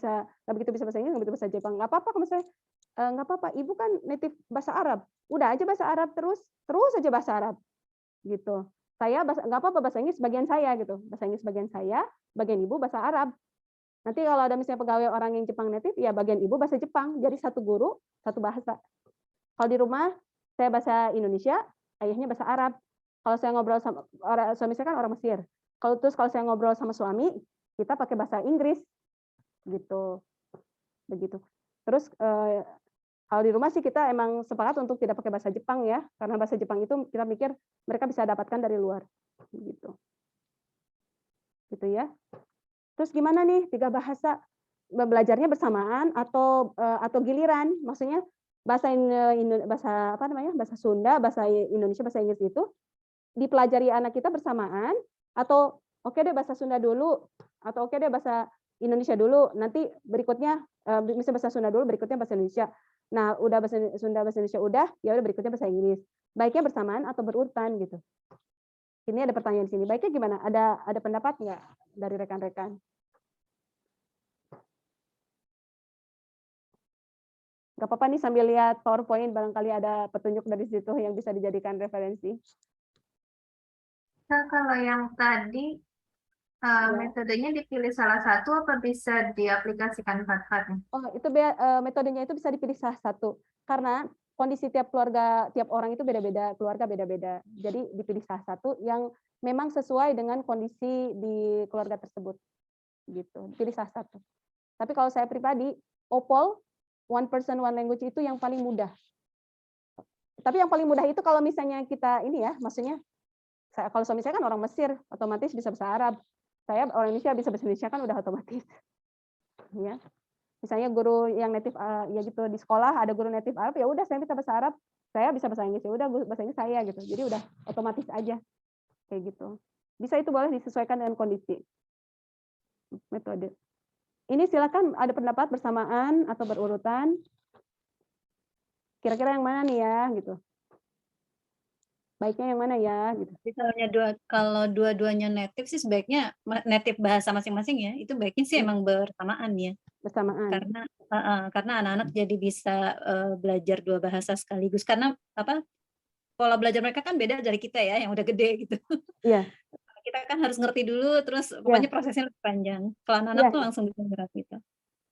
begitu bisa bahasa Inggris, nggak begitu bahasa Jepang, nggak apa-apa kalau misalnya nggak apa-apa, ibu kan native bahasa Arab, udah aja bahasa Arab terus aja bahasa Arab gitu. Saya nggak apa-apa bahasa Inggris bagian saya gitu, bahasa Inggris bagian saya, bagian ibu bahasa Arab. Nanti kalau ada misalnya pegawai orang yang Jepang native, ya bagian ibu bahasa Jepang. Jadi satu guru, satu bahasa. Kalau di rumah, saya bahasa Indonesia, ayahnya bahasa Arab. Kalau saya ngobrol sama suami saya kan orang Mesir. Kalau saya ngobrol sama suami, kita pakai bahasa Inggris, gitu. Begitu. Terus kalau di rumah sih kita emang sepakat untuk tidak pakai bahasa Jepang ya, karena bahasa Jepang itu kita pikir mereka bisa dapatkan dari luar, gitu. Gitu ya. Terus gimana nih 3 bahasa belajarnya bersamaan atau giliran? Maksudnya bahasa Sunda, bahasa Indonesia, bahasa Inggris itu dipelajari anak kita bersamaan atau oke deh bahasa Sunda dulu atau oke deh bahasa Indonesia dulu, nanti berikutnya misalnya bahasa Sunda dulu, berikutnya bahasa Indonesia. Nah, udah bahasa Sunda, bahasa Indonesia udah, ya udah berikutnya bahasa Inggris. Baiknya bersamaan atau berurutan gitu. Ini ada pertanyaan di sini. Baiknya gimana? Ada pendapat nggak dari rekan-rekan? Nggak apa-apa nih sambil lihat PowerPoint, barangkali ada petunjuk dari situ yang bisa dijadikan referensi. Nah, kalau yang tadi metodenya dipilih salah satu apa bisa diaplikasikan empat-empatnya? Oh, itu metodenya itu bisa dipilih salah satu karena kondisi tiap keluarga, tiap orang itu beda-beda, keluarga beda-beda. Jadi dipilih salah satu yang memang sesuai dengan kondisi di keluarga tersebut. Gitu, dipilih salah satu. Tapi kalau saya pribadi, OPOL, one person one language itu yang paling mudah. Tapi yang paling mudah itu kalau misalnya kita ini ya, maksudnya kalau suami saya kan orang Mesir, otomatis bisa bahasa Arab. Saya orang Indonesia bisa bahasa Indonesia kan udah otomatis. ya. Misalnya guru yang native ya gitu di sekolah ada guru native Arab, ya udah saya bisa bahasa Arab, saya bisa bahasa Inggris, ya udah bahasa Inggris saya gitu. Jadi udah otomatis aja kayak gitu. Bisa itu boleh disesuaikan dengan kondisi. Metode. Ini silakan ada pendapat bersamaan atau berurutan. Kira-kira yang mana nih ya gitu. Baiknya yang mana ya gitu. Misalnya kalau dua-duanya native sih sebaiknya native bahasa masing-masing ya, itu baiknya sih emang bersamaan ya. Bersamaan. Karena anak-anak jadi bisa belajar dua bahasa sekaligus, karena pola belajar mereka kan beda dari kita ya yang udah gede gitu. Iya. Kita kan harus ngerti dulu, terus pokoknya prosesnya lebih panjang. Kalau anak-anak tuh langsung bisa berat gitu.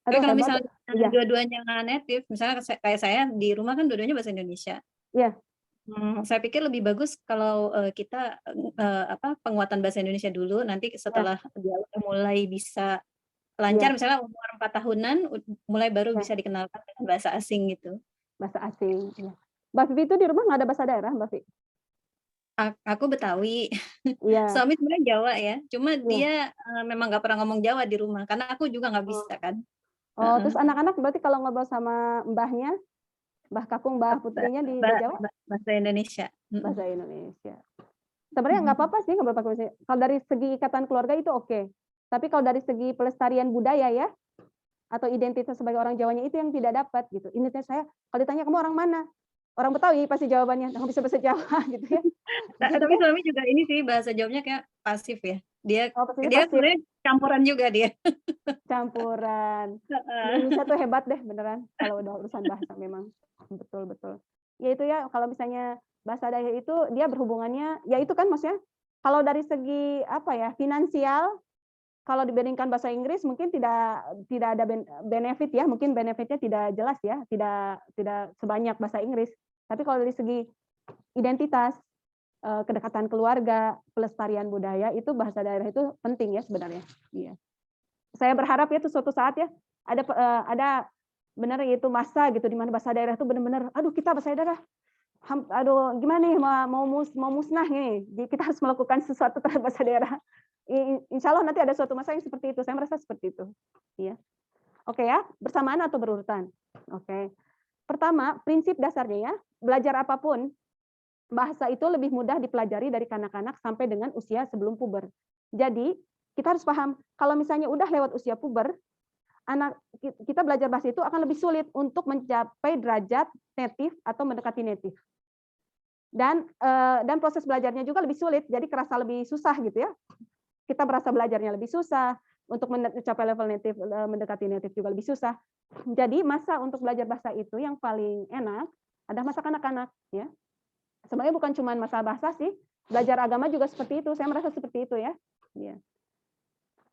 Tapi kalau misalnya dua-duanya native, misalnya kayak saya di rumah kan dua-duanya bahasa Indonesia. Iya. Saya pikir lebih bagus kalau kita penguatan bahasa Indonesia dulu, nanti setelah dia mulai bisa lancar, misalnya umur 4 tahunan, mulai baru bisa dikenalkan dengan bahasa asing gitu. Bahasa asing. Ya. Mbak Vivi itu di rumah nggak ada bahasa daerah, Mbak Vivi? Aku Betawi, Iya. suami sebenarnya Jawa ya, cuma dia memang nggak pernah ngomong Jawa di rumah, karena aku juga nggak bisa kan. Oh, terus anak-anak berarti kalau ngobrol sama mbahnya, Mbah Kakung, Mbah Putrinya di Jawa? Bahasa Indonesia. Bahasa Indonesia. Sebenarnya nggak apa-apa sih ngobrol pakai bahasa. Kalau dari segi ikatan keluarga itu oke. Tapi kalau dari segi pelestarian budaya ya, atau identitas sebagai orang Jawanya itu yang tidak dapat gitu. Ini saya kalau ditanya kamu orang mana? Orang Betawi pasti jawabannya, nggak bisa bahasa Jawa gitu ya. Tapi suami juga ini sih bahasa Jawanya kayak pasif ya. Dia pasif. sebenarnya campuran juga dia. Campuran. Indonesia tuh hebat deh beneran kalau udah urusan bahasa memang. Betul. Ya itu ya kalau misalnya bahasa daerah itu dia berhubungannya ya itu kan maksudnya kalau dari segi finansial kalau dibandingkan bahasa Inggris mungkin tidak ada benefit ya, mungkin benefitnya tidak jelas ya, tidak sebanyak bahasa Inggris. Tapi kalau dari segi identitas, kedekatan keluarga, pelestarian budaya itu bahasa daerah itu penting ya sebenarnya. Iya. Saya berharap ya itu suatu saat ya ada benar itu masa gitu di mana bahasa daerah itu benar-benar kita bahasa daerah gimana nih mau musnah nih. Jadi kita harus melakukan sesuatu terhadap bahasa daerah. Insya Allah nanti ada suatu masa yang seperti itu. Saya merasa seperti itu. Ya. Oke ya, bersamaan atau berurutan. Oke. Pertama, prinsip dasarnya ya, belajar apapun, bahasa itu lebih mudah dipelajari dari kanak-kanak sampai dengan usia sebelum puber. Jadi, kita harus paham, kalau misalnya udah lewat usia puber, kita belajar bahasa itu akan lebih sulit untuk mencapai derajat native atau mendekati native. Dan proses belajarnya juga lebih sulit, jadi kerasa lebih susah gitu ya. Kita merasa belajarnya lebih susah, untuk mencapai level native, mendekati native juga lebih susah. Jadi masa untuk belajar bahasa itu yang paling enak adalah masa kanak-kanak. Ya. Sebenarnya bukan cuma masa bahasa sih, belajar agama juga seperti itu. Saya merasa seperti itu ya.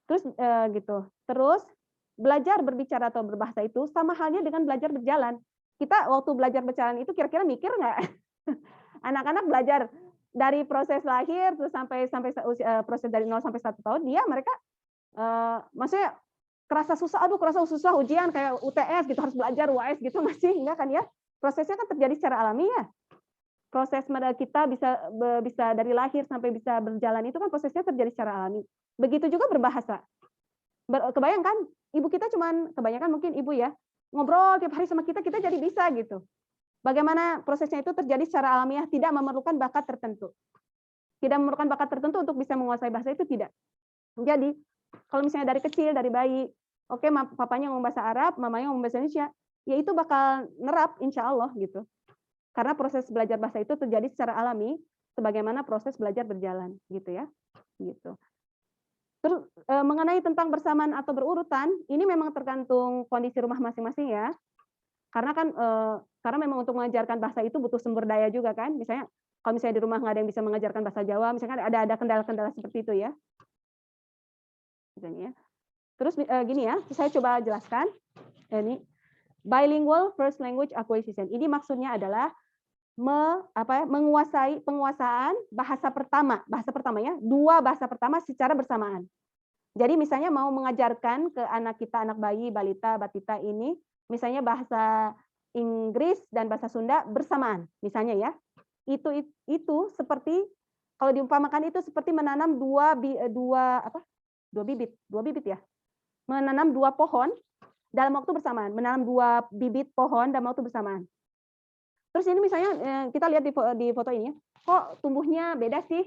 Terus gitu. Terus belajar berbicara atau berbahasa itu sama halnya dengan belajar berjalan. Kita waktu belajar berjalan itu kira-kira mikir nggak? Anak-anak belajar dari proses lahir terus sampai proses dari 0 sampai 1 tahun mereka maksudnya kerasa susah ujian kayak UTS gitu harus belajar UAS gitu masih enggak kan ya, prosesnya kan terjadi secara alami ya. Proses kita bisa dari lahir sampai bisa berjalan itu kan prosesnya terjadi secara alami. Begitu juga berbahasa. Kebayang kan ibu kita kebanyakan mungkin ibu ya ngobrol tiap hari sama kita jadi bisa gitu. Bagaimana prosesnya itu terjadi secara alamiah, tidak memerlukan bakat tertentu. Tidak memerlukan bakat tertentu untuk bisa menguasai bahasa itu, tidak. Jadi, kalau misalnya dari kecil, dari bayi, oke, papanya ngomong bahasa Arab, mamanya ngomong bahasa Indonesia, ya itu bakal nerap, insya Allah, gitu. Karena proses belajar bahasa itu terjadi secara alami, sebagaimana proses belajar berjalan, gitu ya. Gitu. Terus, mengenai tentang bersamaan atau berurutan, ini memang tergantung kondisi rumah masing-masing ya. Karena kan karena memang untuk mengajarkan bahasa itu butuh sumber daya juga kan. Misalnya kalau misalnya di rumah nggak ada yang bisa mengajarkan bahasa Jawa, misalkan ada kendala-kendala seperti itu ya. Misalnya. Terus gini ya, saya coba jelaskan. Ini bilingual first language acquisition. Ini maksudnya adalah penguasaan bahasa pertama ya, 2 bahasa pertama secara bersamaan. Jadi misalnya mau mengajarkan ke anak kita, anak bayi, balita, batita ini misalnya bahasa Inggris dan bahasa Sunda bersamaan, misalnya ya. Itu seperti kalau diumpamakan itu seperti menanam dua bibit ya. menanam 2 pohon dalam waktu bersamaan, menanam 2 bibit pohon dalam waktu bersamaan. Terus ini misalnya kita lihat di foto ini, kok tumbuhnya beda sih?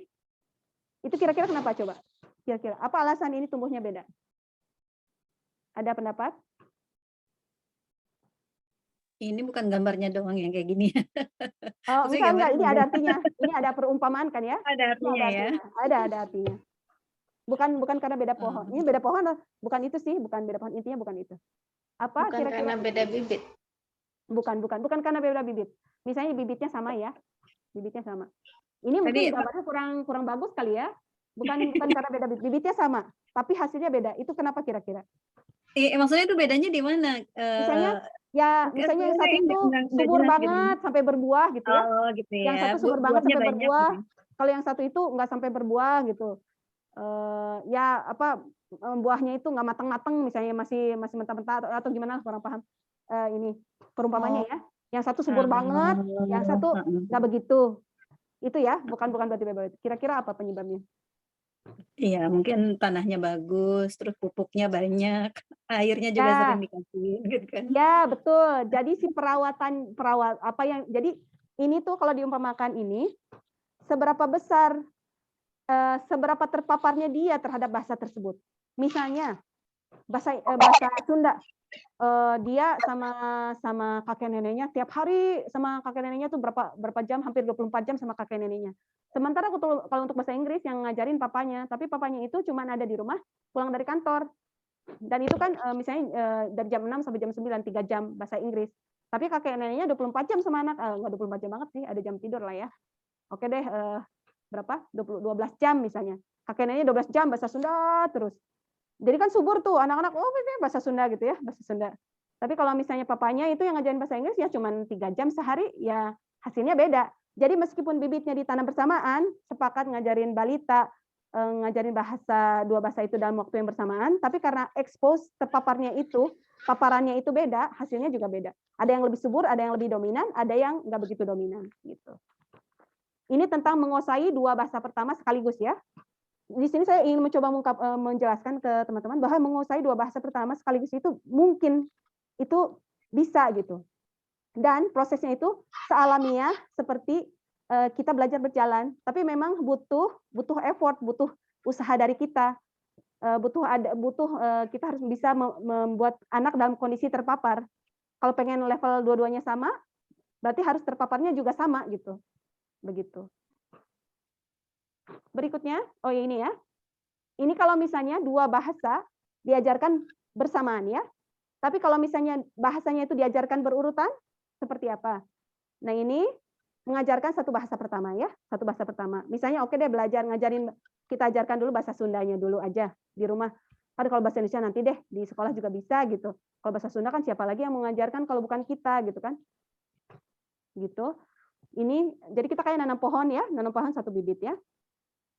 Itu kira-kira kenapa coba? Kira-kira apa alasan ini tumbuhnya beda? Ada pendapat? Ini bukan gambarnya doang yang kayak gini. Oh, enggak, ini ada artinya. Ini ada perumpamaan kan ya? Ada artinya ya. Ada artinya. Bukan karena beda pohon. Ini beda pohon, bukan itu sih, bukan beda pohon, intinya bukan itu. Apa Bukan kira-kira? karena beda bibit. Bukan karena beda bibit. Misalnya bibitnya sama ya. Bibitnya sama. Ini mungkin gambarnya kurang bagus kali ya. Bukan karena beda bibit. Bibitnya sama, tapi hasilnya beda. Itu kenapa kira-kira? Maksudnya itu bedanya di mana? Misalnya yang satu itu subur banget sampai berbuah gitu ya. Oh, gitu ya. Yang satu subur banget sampai berbuah. Gitu. Kalau yang satu itu nggak sampai berbuah gitu. Buahnya itu nggak matang-matang, misalnya masih mentah-mentah atau gimana, kurang paham ini perumpamannya ya. Yang satu subur banget, yang satu nggak begitu. Itu ya, bukan berarti beda. Kira-kira apa penyebabnya? Iya, mungkin tanahnya bagus, terus pupuknya banyak, airnya juga sering dikasih, gitu kan? Ya, betul. Jadi si jadi ini tuh kalau diumpamakan ini, seberapa besar, seberapa terpaparnya dia terhadap bahasa tersebut. Misalnya bahasa Sunda, dia sama kakek neneknya tiap hari sama kakek neneknya tuh berapa jam, hampir 24 jam sama kakek neneknya. Sementara kalau untuk bahasa Inggris yang ngajarin papanya, tapi papanya itu cuma ada di rumah pulang dari kantor. Dan itu kan misalnya dari jam 6 sampai jam 9, 3 jam bahasa Inggris. Tapi kakek neneknya 24 jam sama anak, nggak 24 jam banget sih, ada jam tidur lah ya. Oke deh, berapa? 12 jam misalnya. Kakek neneknya 12 jam bahasa Sunda terus. Jadi kan subur tuh anak-anak, bahasa Sunda gitu ya, bahasa Sunda. Tapi kalau misalnya papanya itu yang ngajarin bahasa Inggris ya cuma 3 jam sehari, ya hasilnya beda. Jadi meskipun bibitnya ditanam bersamaan, sepakat ngajarin balita, ngajarin dua bahasa itu dalam waktu yang bersamaan, tapi karena paparannya itu beda, hasilnya juga beda. Ada yang lebih subur, ada yang lebih dominan, ada yang nggak begitu dominan gitu. Ini tentang menguasai 2 bahasa pertama sekaligus ya. Di sini saya ingin mencoba menjelaskan ke teman-teman bahwa menguasai 2 bahasa pertama sekaligus itu mungkin, itu bisa gitu. Dan prosesnya itu sealamiah seperti kita belajar berjalan, tapi memang butuh effort, butuh usaha dari kita, kita harus bisa membuat anak dalam kondisi terpapar. Kalau pengen level dua-duanya sama, berarti harus terpaparnya juga sama gitu, begitu. Berikutnya, ini ya. Ini kalau misalnya 2 bahasa diajarkan bersamaan ya. Tapi kalau misalnya bahasanya itu diajarkan berurutan, seperti apa? Nah ini mengajarkan satu bahasa pertama ya, satu bahasa pertama. Misalnya oke deh kita ajarkan dulu bahasa Sundanya dulu aja di rumah. Kan kalau bahasa Indonesia nanti deh di sekolah juga bisa gitu. Kalau bahasa Sunda kan siapa lagi yang mengajarkan kalau bukan kita gitu kan? Gitu. Ini jadi kita kayak nanam pohon ya, nanam pohon 1 bibit ya.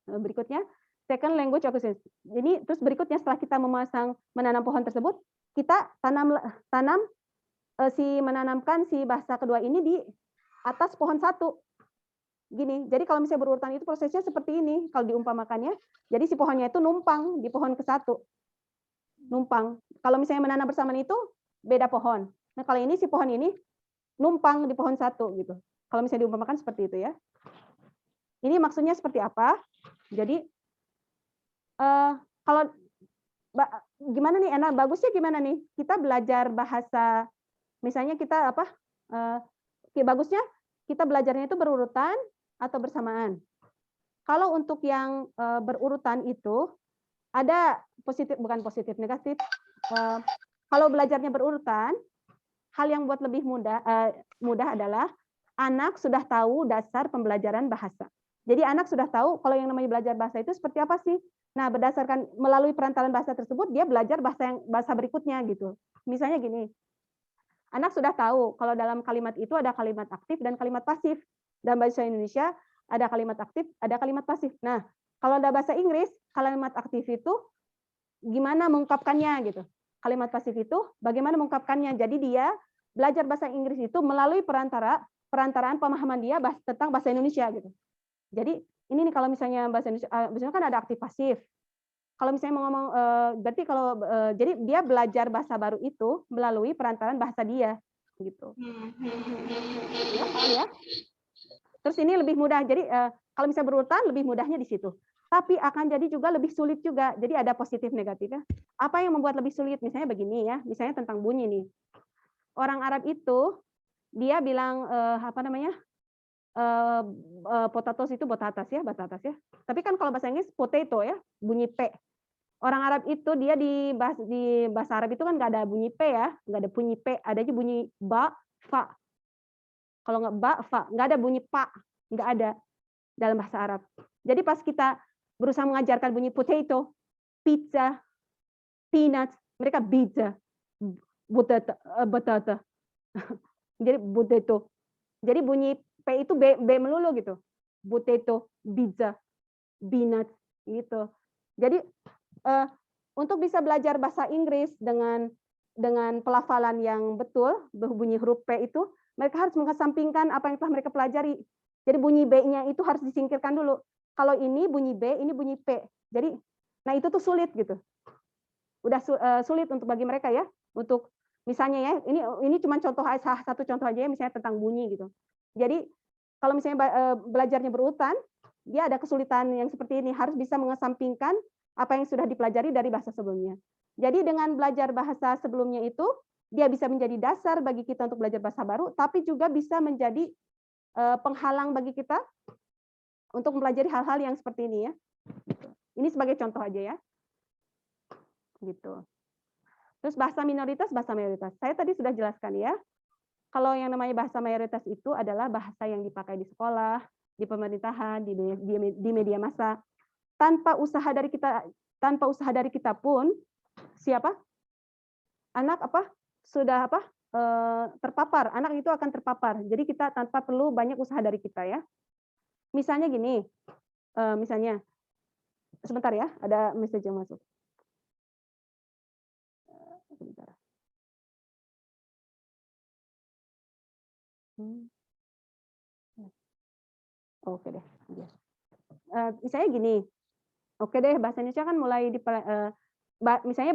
Berikutnya second language acquisition. Ini terus berikutnya setelah kita menanam pohon tersebut, kita menanamkan si bahasa kedua ini di atas pohon 1. Gini. Jadi kalau misalnya berurutan itu prosesnya seperti ini kalau diumpamakannya. Jadi si pohonnya itu numpang di pohon ke-1. Numpang. Kalau misalnya menanam bersamaan itu beda pohon. Nah, kalau ini si pohon ini numpang di pohon 1 gitu. Kalau misalnya diumpamakan seperti itu ya. Ini maksudnya seperti apa? Jadi kalau gimana nih bagusnya gimana nih? Kita belajar bahasa, misalnya kita bagusnya kita belajarnya itu berurutan atau bersamaan. Kalau untuk yang berurutan itu ada bukan positif negatif. Kalau belajarnya berurutan, hal yang buat lebih mudah adalah anak sudah tahu dasar pembelajaran bahasa. Jadi anak sudah tahu kalau yang namanya belajar bahasa itu seperti apa sih. Nah, berdasarkan melalui perantaran bahasa tersebut, dia belajar bahasa berikutnya gitu. Misalnya gini, anak sudah tahu kalau dalam kalimat itu ada kalimat aktif dan kalimat pasif. Dalam bahasa Indonesia ada kalimat aktif, ada kalimat pasif. Nah, kalau ada bahasa Inggris, kalimat aktif itu gimana mengungkapkannya gitu. Kalimat pasif itu bagaimana mengungkapkannya. Jadi dia belajar bahasa Inggris itu melalui perantaraan pemahaman dia tentang bahasa Indonesia gitu. Jadi ini nih kalau misalnya bahasa Indonesia kan ada aktif pasif. Kalau misalnya mau ngomong, berarti kalau jadi dia belajar bahasa baru itu melalui perantaran bahasa dia, gitu. Ya, paham ya? Terus ini lebih mudah. Jadi kalau misalnya berurutan lebih mudahnya di situ. Tapi akan jadi juga lebih sulit juga. Jadi ada positif negatifnya. Apa yang membuat lebih sulit? Misalnya begini ya, misalnya tentang bunyi nih. Orang Arab itu dia bilang apa namanya? Potatoes itu batatas ya. Tapi kan kalau bahasa Inggris potato ya, bunyi P. Orang Arab itu dia di bahasa Arab itu kan nggak ada bunyi P ya, nggak ada bunyi P, ada aja bunyi ba, fa. Kalau nggak ba, fa, nggak ada bunyi pa, nggak ada dalam bahasa Arab. Jadi pas kita berusaha mengajarkan bunyi potato, pizza, peanuts, mereka pizza, batata. Jadi potato. Jadi bunyi P itu B melulu gitu. Potato, pizza, peanuts gitu. Jadi untuk bisa belajar bahasa Inggris dengan pelafalan yang betul, bunyi huruf P itu, mereka harus mengesampingkan apa yang telah mereka pelajari. Jadi bunyi B-nya itu harus disingkirkan dulu. Kalau ini bunyi B, ini bunyi P. Jadi, nah itu tuh sulit gitu. Udah sulit untuk bagi mereka ya. Untuk misalnya ya, ini cuma satu contoh aja ya, misalnya tentang bunyi gitu. Jadi kalau misalnya belajarnya berurutan, dia ada kesulitan yang seperti ini, harus bisa mengesampingkan apa yang sudah dipelajari dari bahasa sebelumnya. Jadi dengan belajar bahasa sebelumnya itu, dia bisa menjadi dasar bagi kita untuk belajar bahasa baru, tapi juga bisa menjadi penghalang bagi kita untuk mempelajari hal-hal yang seperti ini ya. Ini sebagai contoh aja ya. Gitu. Terus bahasa minoritas, bahasa mayoritas. Saya tadi sudah jelaskan ya. Kalau yang namanya bahasa mayoritas itu adalah bahasa yang dipakai di sekolah, di pemerintahan, di media massa. Tanpa usaha dari kita pun siapa anak sudah terpapar, anak itu akan terpapar. Jadi kita tanpa perlu banyak usaha dari kita ya. Misalnya gini, misalnya sebentar ya, ada message yang masuk. Sebentar. Oke deh. Misalnya gini, oke deh, bahasa Indonesia kan mulai misalnya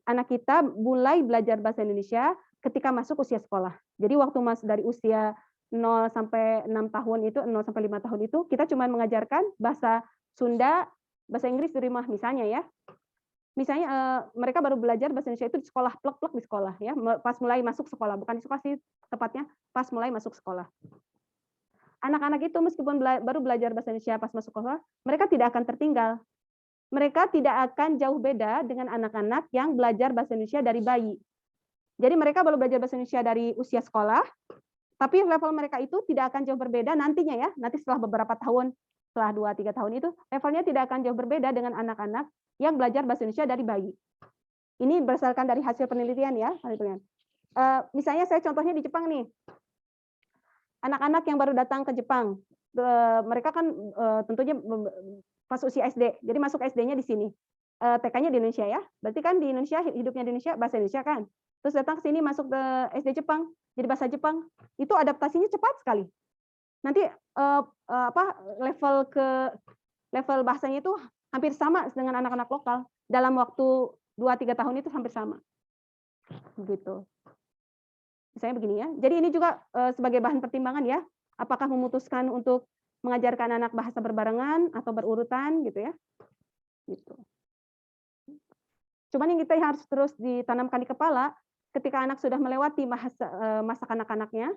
anak kita mulai belajar bahasa Indonesia ketika masuk usia sekolah. Jadi waktu dari usia 0 sampai 6 tahun itu, 0 sampai 5 tahun itu, kita cuma mengajarkan bahasa Sunda, bahasa Inggris di rumah misalnya ya. Misalnya mereka baru belajar bahasa Indonesia itu di sekolah, plek-plek di sekolah ya, pas mulai masuk sekolah, bukan di sekolah sih tepatnya, pas mulai masuk sekolah. Anak-anak itu meskipun baru belajar bahasa Indonesia pas masuk sekolah, mereka tidak akan tertinggal. Mereka tidak akan jauh beda dengan anak-anak yang belajar bahasa Indonesia dari bayi. Jadi mereka baru belajar bahasa Indonesia dari usia sekolah, tapi level mereka itu tidak akan jauh berbeda nantinya ya, nanti setelah beberapa tahun, setelah 2-3 tahun itu, levelnya tidak akan jauh berbeda dengan anak-anak yang belajar bahasa Indonesia dari bayi. Ini berdasarkan dari hasil penelitian ya. Misalnya saya contohnya di Jepang nih. Anak-anak yang baru datang ke Jepang, mereka kan tentunya pas usia SD, jadi masuk SD-nya di sini. TK-nya di Indonesia ya. Berarti kan di Indonesia, hidupnya di Indonesia, bahasa Indonesia kan. Terus datang ke sini masuk ke SD Jepang, jadi bahasa Jepang. Itu adaptasinya cepat sekali. Nanti level bahasanya itu hampir sama dengan anak-anak lokal. Dalam waktu 2-3 tahun itu hampir sama. Begitu. Misalnya begini ya. Jadi ini juga sebagai bahan pertimbangan ya. Apakah memutuskan untuk mengajarkan anak bahasa berbarengan atau berurutan gitu ya. Gitu. Cuman yang kita harus terus ditanamkan di kepala, ketika anak sudah melewati masa kanak-kanaknya,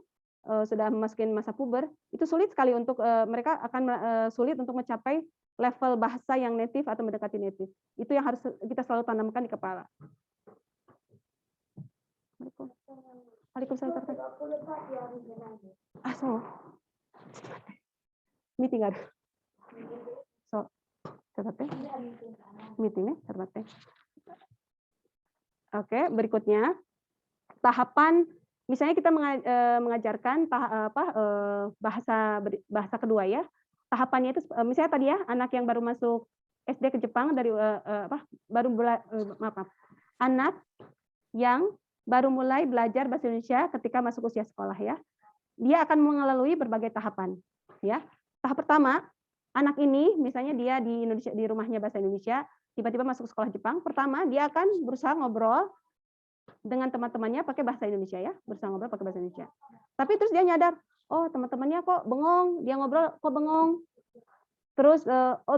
sudah memasuki masa puber, itu sulit sekali untuk mereka akan sulit untuk mencapai level bahasa yang native atau mendekati native. Itu yang harus kita selalu tanamkan di kepala. Waalaikumsalam. So. Meeting ada. So, terbatas. Meetingnya terbatas. Oke, berikutnya tahapan. Misalnya kita mengajarkan bahasa kedua ya. Tahapannya itu misalnya tadi ya, anak yang baru masuk SD ke Jepang dari anak yang baru mulai belajar bahasa Indonesia ketika masuk usia sekolah ya. Dia akan melalui berbagai tahapan ya. Tahap pertama, anak ini misalnya dia di Indonesia, di rumahnya bahasa Indonesia, tiba-tiba masuk sekolah Jepang, pertama dia akan berusaha ngobrol dengan teman-temannya pakai bahasa Indonesia ya, berusaha ngobrol pakai bahasa Indonesia. Tapi terus dia nyadar, oh teman-temannya kok bengong, dia ngobrol kok bengong. Terus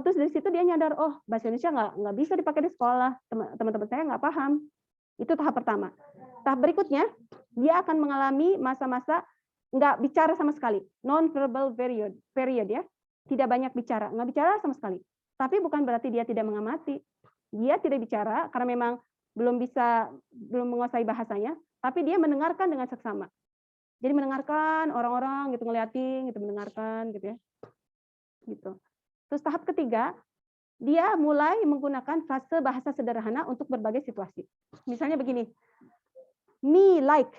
terus dari situ dia nyadar, oh bahasa Indonesia nggak bisa dipakai di sekolah, teman-teman saya nggak paham. Itu tahap pertama. Tahap berikutnya, dia akan mengalami masa-masa nggak bicara sama sekali, non-verbal period ya, tidak banyak bicara, nggak bicara sama sekali. Tapi bukan berarti dia tidak mengamati. Dia tidak bicara karena memang belum menguasai bahasanya, tapi dia mendengarkan dengan seksama. Jadi mendengarkan orang-orang gitu, ngeliatin gitu, mendengarkan gitu ya. Gitu. Terus tahap ketiga, dia mulai menggunakan frase bahasa sederhana untuk berbagai situasi. Misalnya begini, me like.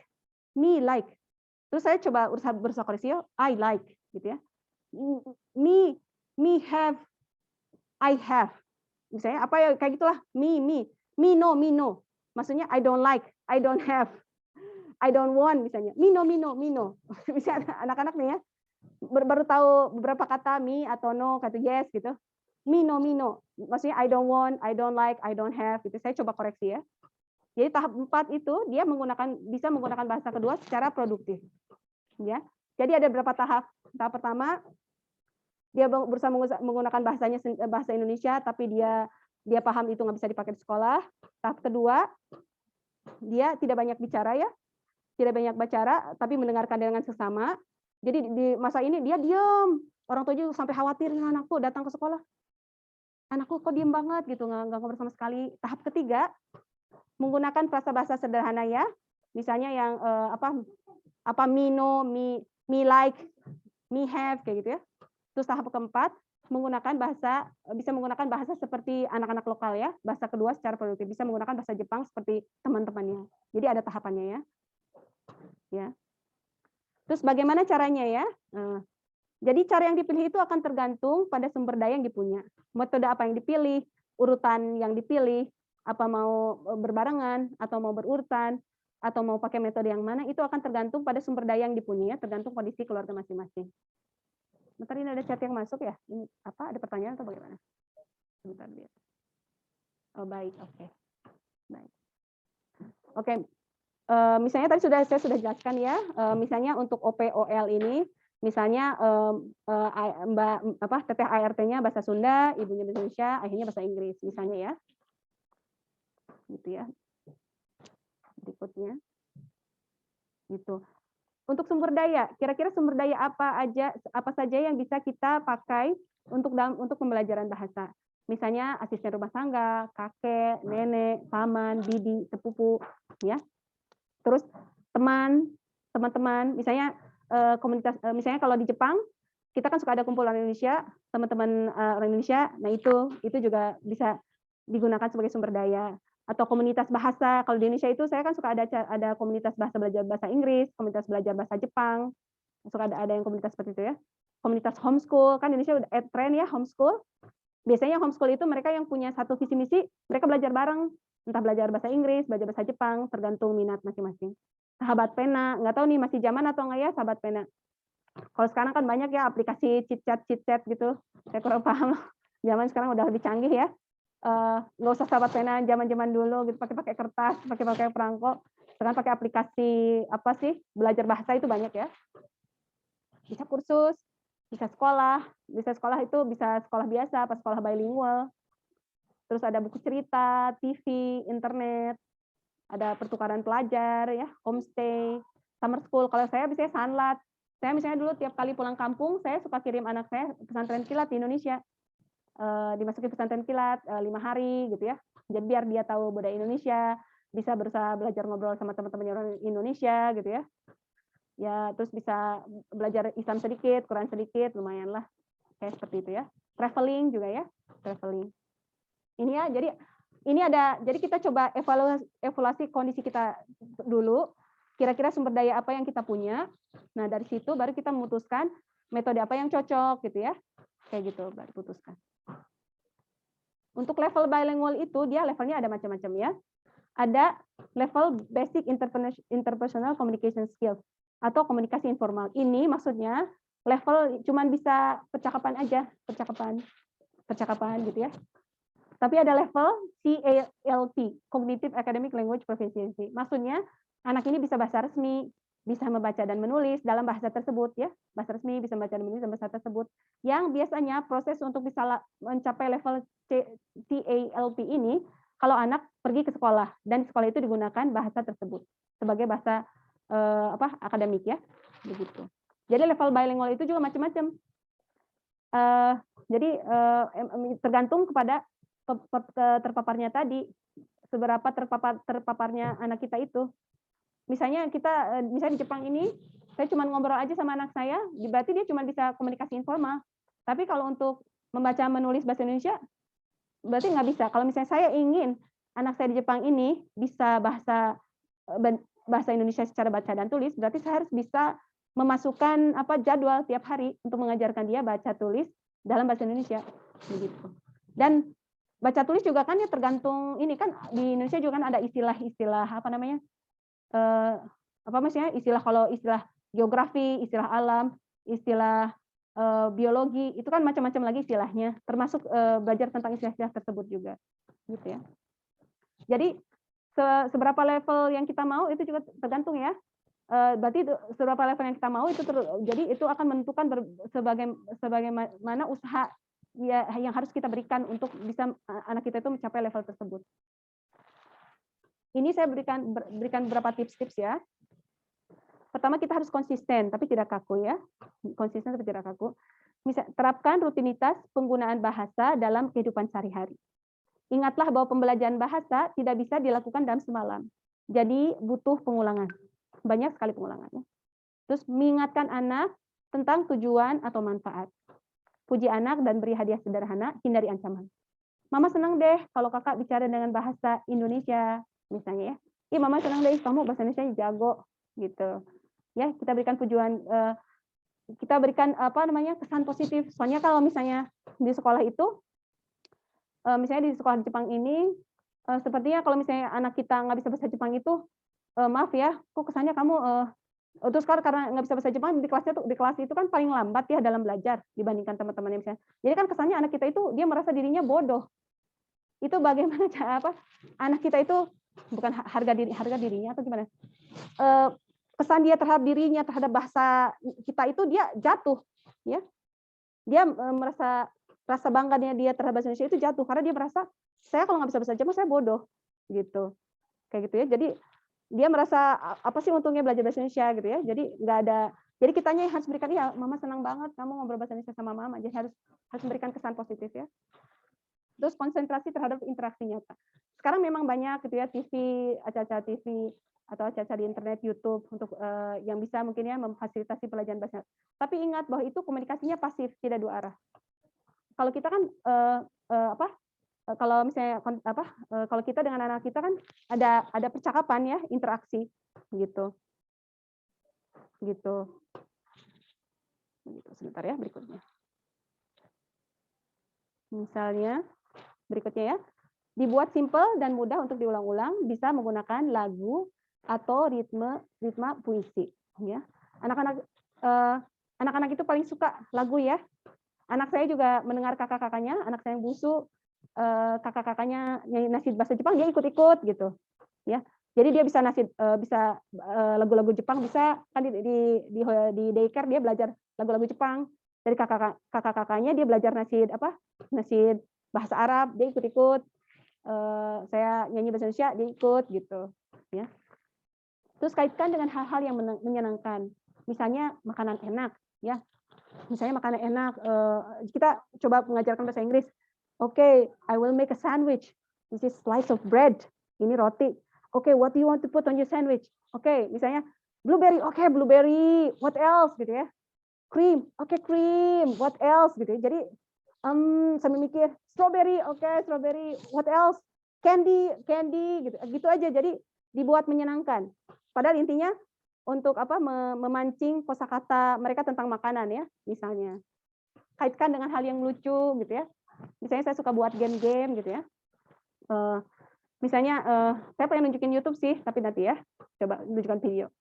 Terus saya coba berusaha koreksi, I like gitu ya. Me have, I have. Misalnya apa ya kayak gitulah, me no. Maksudnya I don't like, I don't have, I don't want misalnya. Me no. Misalnya anak-anak nih ya, baru tahu beberapa kata me atau no, kata yes gitu. Me no. Maksudnya I don't want, I don't like, I don't have gitu. Saya coba koreksi ya. Jadi tahap 4 itu dia bisa menggunakan bahasa kedua secara produktif. Ya. Jadi ada beberapa tahap. Tahap pertama dia berusaha menggunakan bahasa Indonesia tapi dia paham itu nggak bisa dipakai di sekolah. Tahap kedua dia tidak banyak bicara ya. Tidak banyak bicara tapi mendengarkan dengan seksama. Jadi di masa ini dia diam. Orang tua juga sampai khawatir, anakku datang ke sekolah. Anakku kok diam banget gitu, nggak ngobrol sama sekali. Tahap ketiga menggunakan frasa bahasa sederhana ya. Misalnya yang apa me no, me like, me have kayak gitu ya. Terus tahap keempat bisa menggunakan bahasa seperti anak-anak lokal ya. Bahasa kedua secara produktif bisa menggunakan bahasa Jepang seperti teman-temannya. Jadi ada tahapannya ya. Ya. Terus bagaimana caranya ya? Jadi cara yang dipilih itu akan tergantung pada sumber daya yang dipunya. Metode apa yang dipilih, urutan yang dipilih, apa mau berbarengan atau mau berurutan atau mau pakai metode yang mana itu akan tergantung pada sumber daya yang dipunya, tergantung kondisi keluarga masing-masing. Bentar, ini ada chat yang masuk ya. Ini apa? Ada pertanyaan atau bagaimana? Sebentar lihat. Oh baik, oke. Baik. Oke. Misalnya tadi saya sudah jelaskan ya. Misalnya untuk OPOL ini, misalnya teteh ART-nya bahasa Sunda, ibunya bahasa Indonesia, ayahnya bahasa Inggris, misalnya ya. Gitu ya. Berikutnya. Gitu. Untuk sumber daya, kira-kira sumber daya apa saja yang bisa kita pakai untuk pembelajaran bahasa. Misalnya asisten rumah tangga, kakek, nenek, paman, bibi, sepupu, ya. Terus teman-teman, misalnya komunitas, misalnya kalau di Jepang kita kan suka ada kumpulan Indonesia, teman-teman orang Indonesia, nah itu juga bisa digunakan sebagai sumber daya. Atau komunitas bahasa, kalau di Indonesia itu saya kan suka ada komunitas belajar bahasa Inggris, komunitas belajar bahasa Jepang, suka ada yang komunitas seperti itu ya. Komunitas homeschool, kan Indonesia udah tren ya homeschool. Biasanya homeschool itu mereka yang punya satu visi misi, mereka belajar bareng, entah belajar bahasa Inggris, belajar bahasa Jepang, tergantung minat masing-masing. Sahabat pena, nggak tahu nih masih zaman atau nggak ya sahabat pena. Kalau sekarang kan banyak ya aplikasi chit chat gitu, saya kurang paham. Zaman sekarang udah lebih canggih ya. Nggak usah sahabat pena zaman dulu gitu pakai kertas, pakai perangko. Sekarang pakai aplikasi apa sih belajar bahasa itu banyak ya. Bisa kursus, bisa sekolah itu bisa sekolah biasa, pas sekolah bilingual. Terus ada buku cerita, TV, internet, ada pertukaran pelajar ya, homestay, summer school. Kalau saya biasanya Sanlat. Saya misalnya dulu tiap kali pulang kampung, saya suka kirim anak saya pesantren kilat di Indonesia. Dimasukin pesantren kilat 5 hari gitu ya. Jadi biar dia tahu budaya Indonesia, bisa berusaha belajar ngobrol sama teman-temannya orang Indonesia gitu ya. Ya, terus bisa belajar Islam sedikit, Quran sedikit, lumayan lah. Kayak seperti itu ya. Traveling juga ya, traveling. Ini ya, jadi kita coba evaluasi kondisi kita dulu. Kira-kira sumber daya apa yang kita punya. Nah, dari situ baru kita memutuskan metode apa yang cocok gitu ya. Kayak gitu baru putuskan. Untuk level bilingual itu dia levelnya ada macam-macam ya. Ada level basic interpersonal communication skills atau komunikasi informal. Ini maksudnya level cuman bisa percakapan aja, percakapan gitu ya. Tapi ada level CALP, Cognitive Academic Language Proficiency. Maksudnya anak ini bisa bahasa resmi, bisa membaca dan menulis dalam bahasa tersebut ya. Bahasa resmi bisa membaca dan menulis dalam bahasa tersebut. Yang biasanya proses untuk bisa mencapai level CALP ini kalau anak pergi ke sekolah dan di sekolah itu digunakan bahasa tersebut sebagai bahasa akademik ya. Begitu. Jadi level bilingual itu juga macam-macam. Jadi tergantung kepada terpaparnya tadi, seberapa terpaparnya anak kita itu. Misalnya misalnya di Jepang ini, saya cuma ngobrol aja sama anak saya, berarti dia cuma bisa komunikasi informal. Tapi kalau untuk membaca menulis bahasa Indonesia, berarti nggak bisa. Kalau misalnya saya ingin anak saya di Jepang ini bisa bahasa Indonesia secara baca dan tulis, berarti saya harus bisa memasukkan jadwal tiap hari untuk mengajarkan dia baca tulis dalam bahasa Indonesia, begitu. Dan baca tulis juga kan ya tergantung ini kan di Indonesia juga kan ada istilah-istilah istilah kalau istilah geografi, istilah alam, istilah biologi itu kan macam-macam lagi istilahnya, termasuk belajar tentang istilah-istilah tersebut juga, gitu ya. Jadi seberapa level yang kita mau itu juga tergantung ya. Berarti seberapa level yang kita mau itu jadi itu akan menentukan sebagaimana usaha ya yang harus kita berikan untuk bisa anak kita itu mencapai level tersebut. Ini saya berikan beberapa tips-tips ya. Pertama kita harus konsisten tapi tidak kaku ya. Konsisten tapi tidak kaku. Terapkan rutinitas penggunaan bahasa dalam kehidupan sehari-hari. Ingatlah bahwa pembelajaran bahasa tidak bisa dilakukan dalam semalam. Jadi butuh pengulangan. Banyak sekali pengulangannya. Terus mengingatkan anak tentang tujuan atau manfaat. Puji anak dan beri hadiah sederhana, hindari ancaman. Mama senang deh kalau kakak bicara dengan bahasa Indonesia, misalnya ya. Ih, mama senang deh kamu bahasa Indonesia jago, gitu. Ya, kita berikan pujian, kita berikan kesan positif. Soalnya kalau misalnya di sekolah itu, misalnya di sekolah Jepang ini, sepertinya kalau misalnya anak kita nggak bisa bahasa Jepang itu, maaf ya, kok kesannya kamu terus karena nggak bisa bahasa Jepang di kelas itu kan paling lambat ya dalam belajar dibandingkan teman-temannya misalnya. Jadi kan kesannya anak kita itu dia merasa dirinya bodoh. Itu bagaimana anak kita itu bukan harga dirinya atau gimana? Kesan dia terhadap dirinya terhadap bahasa kita itu dia jatuh, ya. Dia merasa rasa bangganya dia terhadap bahasa Indonesia itu jatuh karena dia merasa saya kalau nggak bisa bahasa Jepang saya bodoh, gitu. Kayak gitu ya. Jadi dia merasa apa sih untungnya belajar bahasa Indonesia gitu ya. Jadi nggak ada. Jadi kitanya harus berikan ya, mama senang banget kamu ngobrol bahasa Indonesia sama mama. Jadi harus memberikan kesan positif ya. Terus konsentrasi terhadap interaksi nyata. Sekarang memang banyak gitu ya TV, acara-acara TV atau acara di internet, YouTube untuk yang bisa mungkin ya memfasilitasi pelajaran bahasa. Tapi ingat bahwa itu komunikasinya pasif, tidak dua arah. Kalau kita kan kalau misalnya kalau kita dengan anak kita kan ada percakapan ya, interaksi gitu. Sebentar ya berikutnya. Misalnya berikutnya ya, dibuat simpel dan mudah untuk diulang-ulang, bisa menggunakan lagu atau ritme puisi ya. Anak-anak itu paling suka lagu ya. Anak saya juga mendengar kakak-kakaknya, anak saya yang busu, kakak-kakaknya nyanyi nasid bahasa Jepang, dia ikut-ikut gitu, ya. Jadi dia bisa lagu-lagu Jepang, bisa kan di daycare dia belajar lagu-lagu Jepang. Dari kakak-kakaknya dia belajar nasid bahasa Arab, dia ikut-ikut. Saya nyanyi bahasa Indonesia, dia ikut gitu, ya. Terus kaitkan dengan hal-hal yang menyenangkan, misalnya makanan enak, ya. Misalnya makanan enak, kita coba mengajarkan bahasa Inggris. Okay, I will make a sandwich. This is slice of bread. Ini roti. Okay, what do you want to put on your sandwich? Okay, misalnya blueberry. Okay, blueberry. What else gitu ya? Cream. Okay, cream. What else gitu ya. Jadi sambil mikir strawberry. Okay, strawberry. What else? Candy gitu. Gitu aja. Jadi dibuat menyenangkan. Padahal intinya untuk memancing kosakata mereka tentang makanan ya, misalnya. Kaitkan dengan hal yang lucu gitu ya. Misalnya saya suka buat game-game gitu ya. Misalnya saya pengen nunjukin YouTube sih, tapi nanti ya coba tunjukkan video.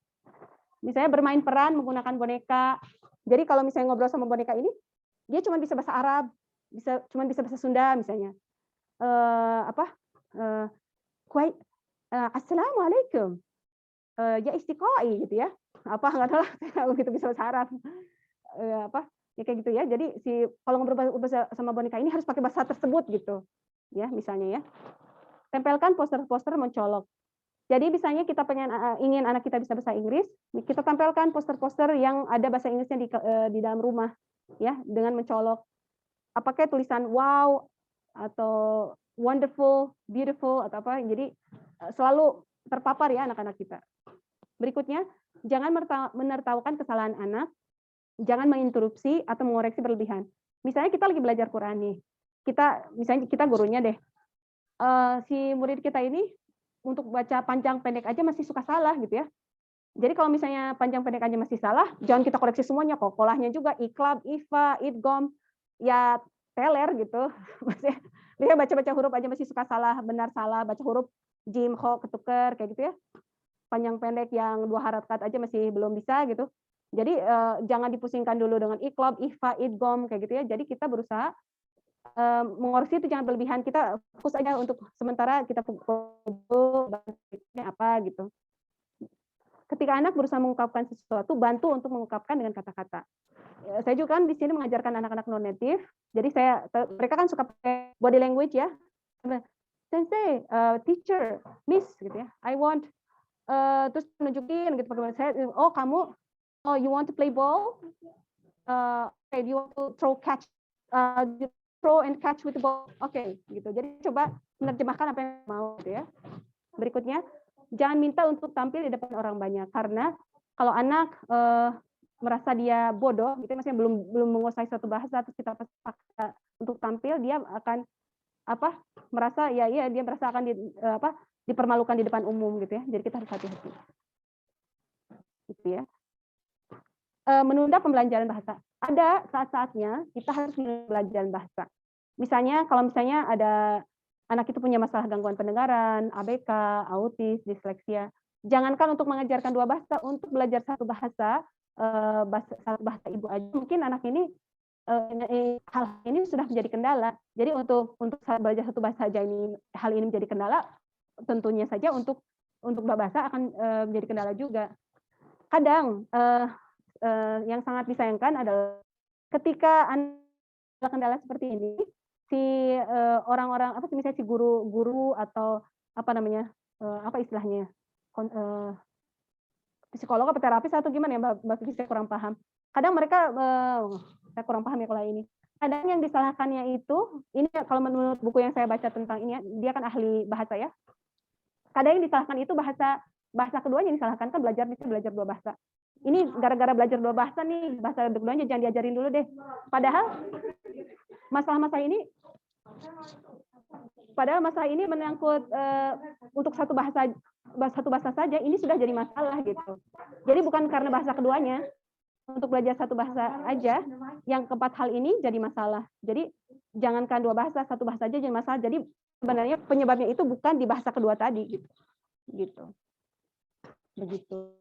Misalnya bermain peran menggunakan boneka. Jadi kalau misalnya ngobrol sama boneka ini, dia cuma bisa bahasa Arab, cuma bisa bahasa Sunda misalnya. Assalamualaikum. Ya istiqoi gitu ya. Apa nggak tahu lah, saya begitu bisa bahasa Arab. Ya kayak gitu ya. Jadi kalau ngobrol bahasa sama boneka ini harus pakai bahasa tersebut gitu. Ya, misalnya ya. Tempelkan poster-poster mencolok. Jadi misalnya kita ingin anak kita bisa bahasa Inggris, kita tampilkan poster-poster yang ada bahasa Inggrisnya di dalam rumah ya, dengan mencolok. Apakah tulisan wow atau wonderful, beautiful atau apa. Jadi selalu terpapar ya anak-anak kita. Berikutnya, jangan menertawakan kesalahan anak, jangan menginterupsi atau mengoreksi berlebihan. Misalnya kita lagi belajar Quran nih, misalnya kita gurunya deh, si murid kita ini untuk baca panjang pendek aja masih suka salah gitu ya. Jadi kalau misalnya panjang pendek aja masih salah, jangan kita koreksi semuanya, kolahnya juga, iklab, ifa, idgom, ya teler gitu. Maksudnya dia baca-baca huruf aja masih suka salah, benar salah, baca huruf jim, kho, ketuker, kayak gitu ya. Panjang pendek yang 2 harakat aja masih belum bisa gitu. Jadi jangan dipusingkan dulu dengan iklab, ifa, idgom kayak gitu ya. Jadi kita berusaha mengoreksi itu jangan berlebihan. Kita fokus aja untuk sementara kita apa gitu. Ketika anak berusaha mengungkapkan sesuatu, bantu untuk mengungkapkan dengan kata-kata. Saya juga kan di sini mengajarkan anak-anak non native. Jadi mereka kan suka pakai body language ya. Sensei, teacher, miss gitu ya. I want terus menunjukin gitu bagaimana saya, you want to play ball, you want to throw and catch with the ball, gitu. Jadi coba menerjemahkan apa yang mau gitu ya. Berikutnya, jangan minta untuk tampil di depan orang banyak, karena kalau anak merasa dia bodoh gitu, maksudnya belum menguasai suatu bahasa terus kita paksa untuk tampil, dia akan merasa dia merasa akan dipermalukan di depan umum gitu ya. Jadi kita harus hati-hati. Gitu ya. Menunda pembelajaran bahasa. Ada saat-saatnya kita harus belajar bahasa. Misalnya kalau misalnya ada anak itu punya masalah gangguan pendengaran, ABK, autis, disleksia, jangankan untuk mengajarkan 2 bahasa, untuk belajar satu bahasa ibu aja, mungkin anak ini hal ini sudah menjadi kendala. Jadi untuk belajar satu bahasa aja hal ini menjadi kendala, tentunya saja untuk bahasa akan menjadi kendala juga. Kadang yang sangat disayangkan adalah ketika ada kendala seperti ini, si orang-orang misalnya si guru atau istilahnya psikolog atau terapis atau gimana ya Mbak Vivi, saya kurang paham. Kadang mereka saya kurang paham ya kalau ini. Kadang yang disalahkannya itu, ini kalau menurut buku yang saya baca tentang ini, dia kan ahli bahasa ya. Kadang yang disalahkan itu bahasa keduanya yang disalahkan, kan belajar 2 bahasa. Ini gara-gara belajar 2 bahasa nih, bahasa keduanya jangan diajarin dulu deh. Padahal masalah ini menyangkut untuk satu bahasa saja, ini sudah jadi masalah gitu. Jadi bukan karena bahasa keduanya, untuk belajar satu bahasa aja, yang keempat hal ini jadi masalah. Jadi jangankan 2 bahasa, satu bahasa aja jadi masalah. Jadi sebenarnya penyebabnya itu bukan di bahasa kedua tadi gitu. Begitu.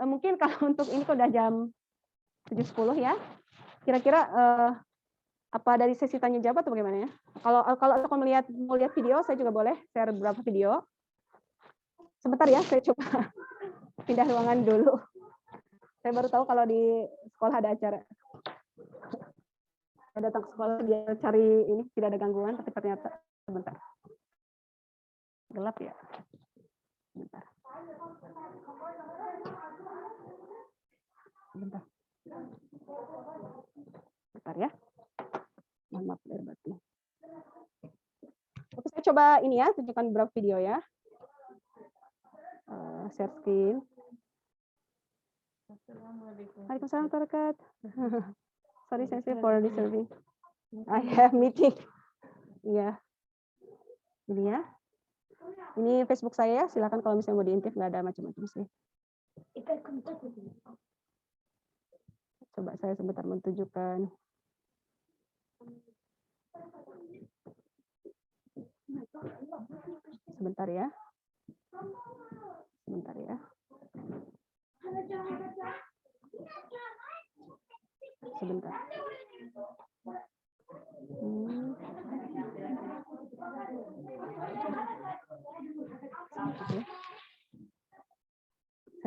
Mungkin kalau untuk ini udah jam 7.10 ya. Kira-kira apa dari sesi tanya jawab atau bagaimana ya? Kalau mau lihat video, saya juga boleh share beberapa video. Sebentar ya, saya coba pindah ruangan dulu. Saya baru tahu kalau di sekolah ada acara. Saya datang ke sekolah dia cari ini tidak ada gangguan, tapi ternyata sebentar. Gelap ya. Sebentar. Bentar ya. Mohon maaf lahir batin. Oke, saya coba ini ya, tunjukkan beberapa video ya. Share screen. Waalaikumsalam warahmatullahi wabarakatuh. Sorry, Sensei, for disturbing. I have meeting. Iya. Ini ya. Ini Facebook saya, silakan kalau misalnya mau diintip, nggak ada macam-macam sih. Coba saya sebentar menunjukkan. Sebentar ya. Sebentar ya. Sebentar.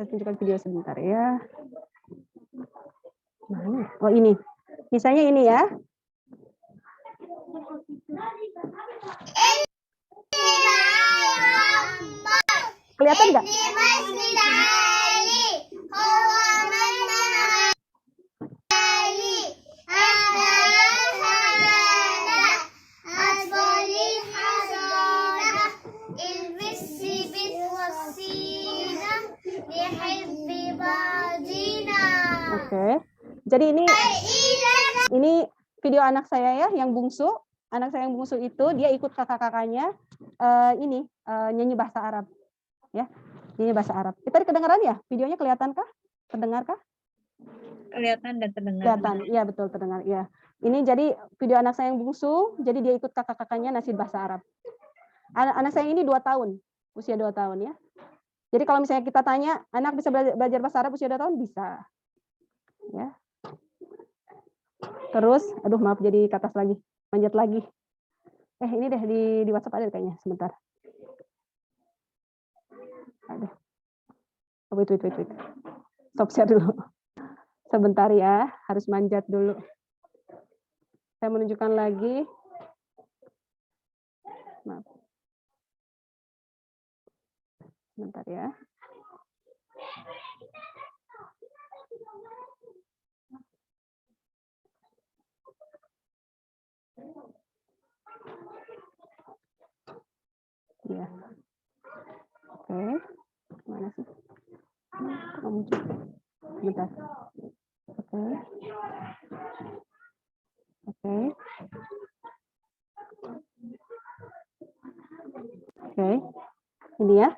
tunjukkan video sebentar ya. Mana? Oh ini. Misalnya ini ya. Kelihatan nggak? Oke. Jadi ini video anak saya ya yang bungsu. Anak saya yang bungsu itu dia ikut kakak-kakaknya nyanyi bahasa Arab. Ya. Nyanyi bahasa Arab. Kita kedengaran ya? Videonya kelihatankah? Terdengarkah? Kelihatan dan terdengar. Kelihatan. Iya, betul terdengar. Iya. Ini jadi video anak saya yang bungsu, jadi dia ikut kakak-kakaknya nasihat bahasa Arab. Anak saya ini 2 tahun, usia 2 tahun ya. Jadi kalau misalnya kita tanya, anak bisa belajar bahasa Arab usia 2 tahun? Bisa. Ya. Terus, aduh maaf jadi ke atas lagi, manjat lagi. Ini deh di WhatsApp ada kayaknya, sebentar. Aduh. Oh, wait. Stop share dulu. Sebentar ya, harus manjat dulu. Saya menunjukkan lagi. Maaf. Sebentar ya. Ya. Oke. Mana sih? Bentar. Oke. Oke. Ini ya.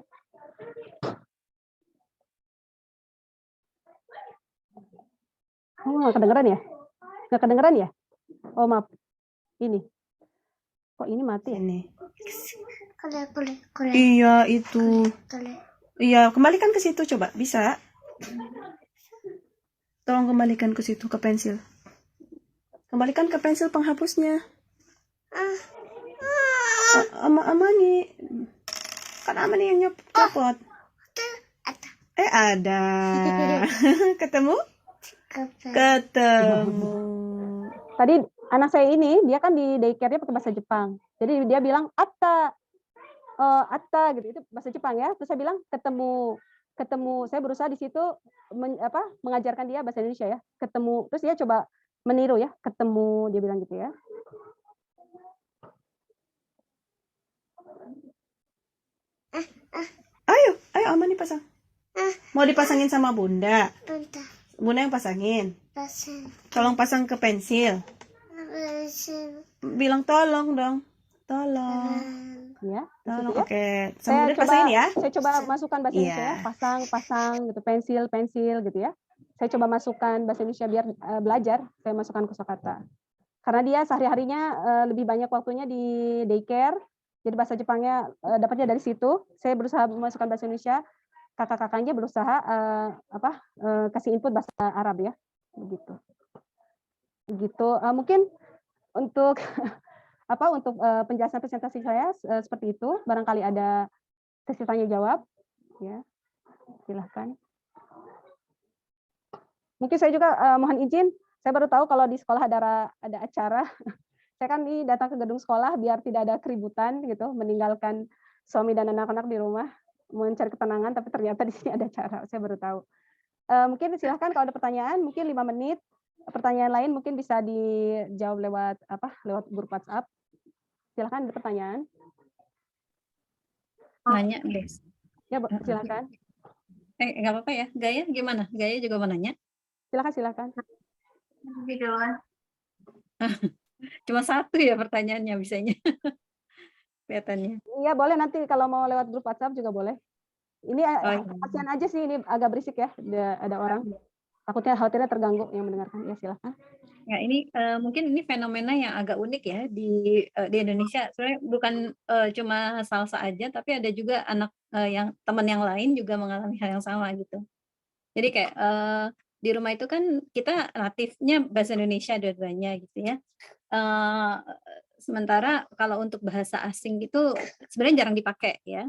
Oh, nggak kedengeran ya? Nggak kedengeran ya? Oh, maaf. Ini. Kok ini mati ya? Ini. Iya, itu. Iya, kembalikan ke situ coba. Bisa? Tolong kembalikan ke situ, ke pensil. Kembalikan ke pensil penghapusnya. Amani. Kan Amani yang copot. Ada. Ketemu? Ketemu. Tadi anak saya ini, dia kan di daycare-nya pakai bahasa Jepang. Jadi dia bilang, atta gitu, itu bahasa Jepang ya. Terus saya bilang, ketemu. Saya berusaha di situ mengajarkan dia bahasa Indonesia ya. Ketemu. Terus dia coba meniru ya, ketemu, dia bilang gitu ya. Ayo Amani pasang. Mau dipasangin sama Bunda? Bunda yang pasangin. Tolong pasang ke pensil. Bilang tolong dong. Tolong. Ya, tolong. Ya. Oke. Sama Bunda pasangin ya. Saya coba masukkan bahasa Indonesia ya. Pasang gitu, pensil gitu ya. Saya coba masukkan bahasa Indonesia biar belajar, saya masukkan kosakata. Karena dia sehari-harinya lebih banyak waktunya di daycare, jadi bahasa Jepangnya dapatnya dari situ. Saya berusaha memasukkan bahasa Indonesia, kakak-kakaknya berusaha kasih input bahasa Arab ya, begitu. Mungkin untuk untuk penjelasan presentasi saya seperti itu. Barangkali ada sesi tanya jawab, ya silahkan. Mungkin saya juga mohon izin, saya baru tahu kalau di sekolah ada acara. Saya kan datang ke gedung sekolah biar tidak ada keributan gitu, meninggalkan suami dan anak-anak di rumah, mencari ketenangan, tapi ternyata di sini ada acara. Saya baru tahu. Mungkin silahkan kalau ada pertanyaan, mungkin 5 menit. Pertanyaan lain mungkin bisa dijawab lewat grup WhatsApp. Silahkan ada pertanyaan. Nanya, guys. Ya, silahkan. Nggak apa-apa ya. Gaya gimana? Gaya juga mau nanya. Silakan. Videoan. Cuma satu ya pertanyaannya bisanya. Kelihatannya. Iya, boleh nanti kalau mau lewat grup WhatsApp juga boleh. Ini kasihan aja sih, ini agak berisik ya, ada orang. Khawatirnya terganggu yang mendengarkan. Ya, silakan. Ya, ini mungkin ini fenomena yang agak unik ya di Indonesia. Sebenarnya bukan cuma Salsa aja, tapi ada juga anak yang teman yang lain juga mengalami hal yang sama gitu. Jadi kayak di rumah itu kan kita natifnya bahasa Indonesia dua-duanya gitu ya. Sementara kalau untuk bahasa asing itu sebenarnya jarang dipakai ya.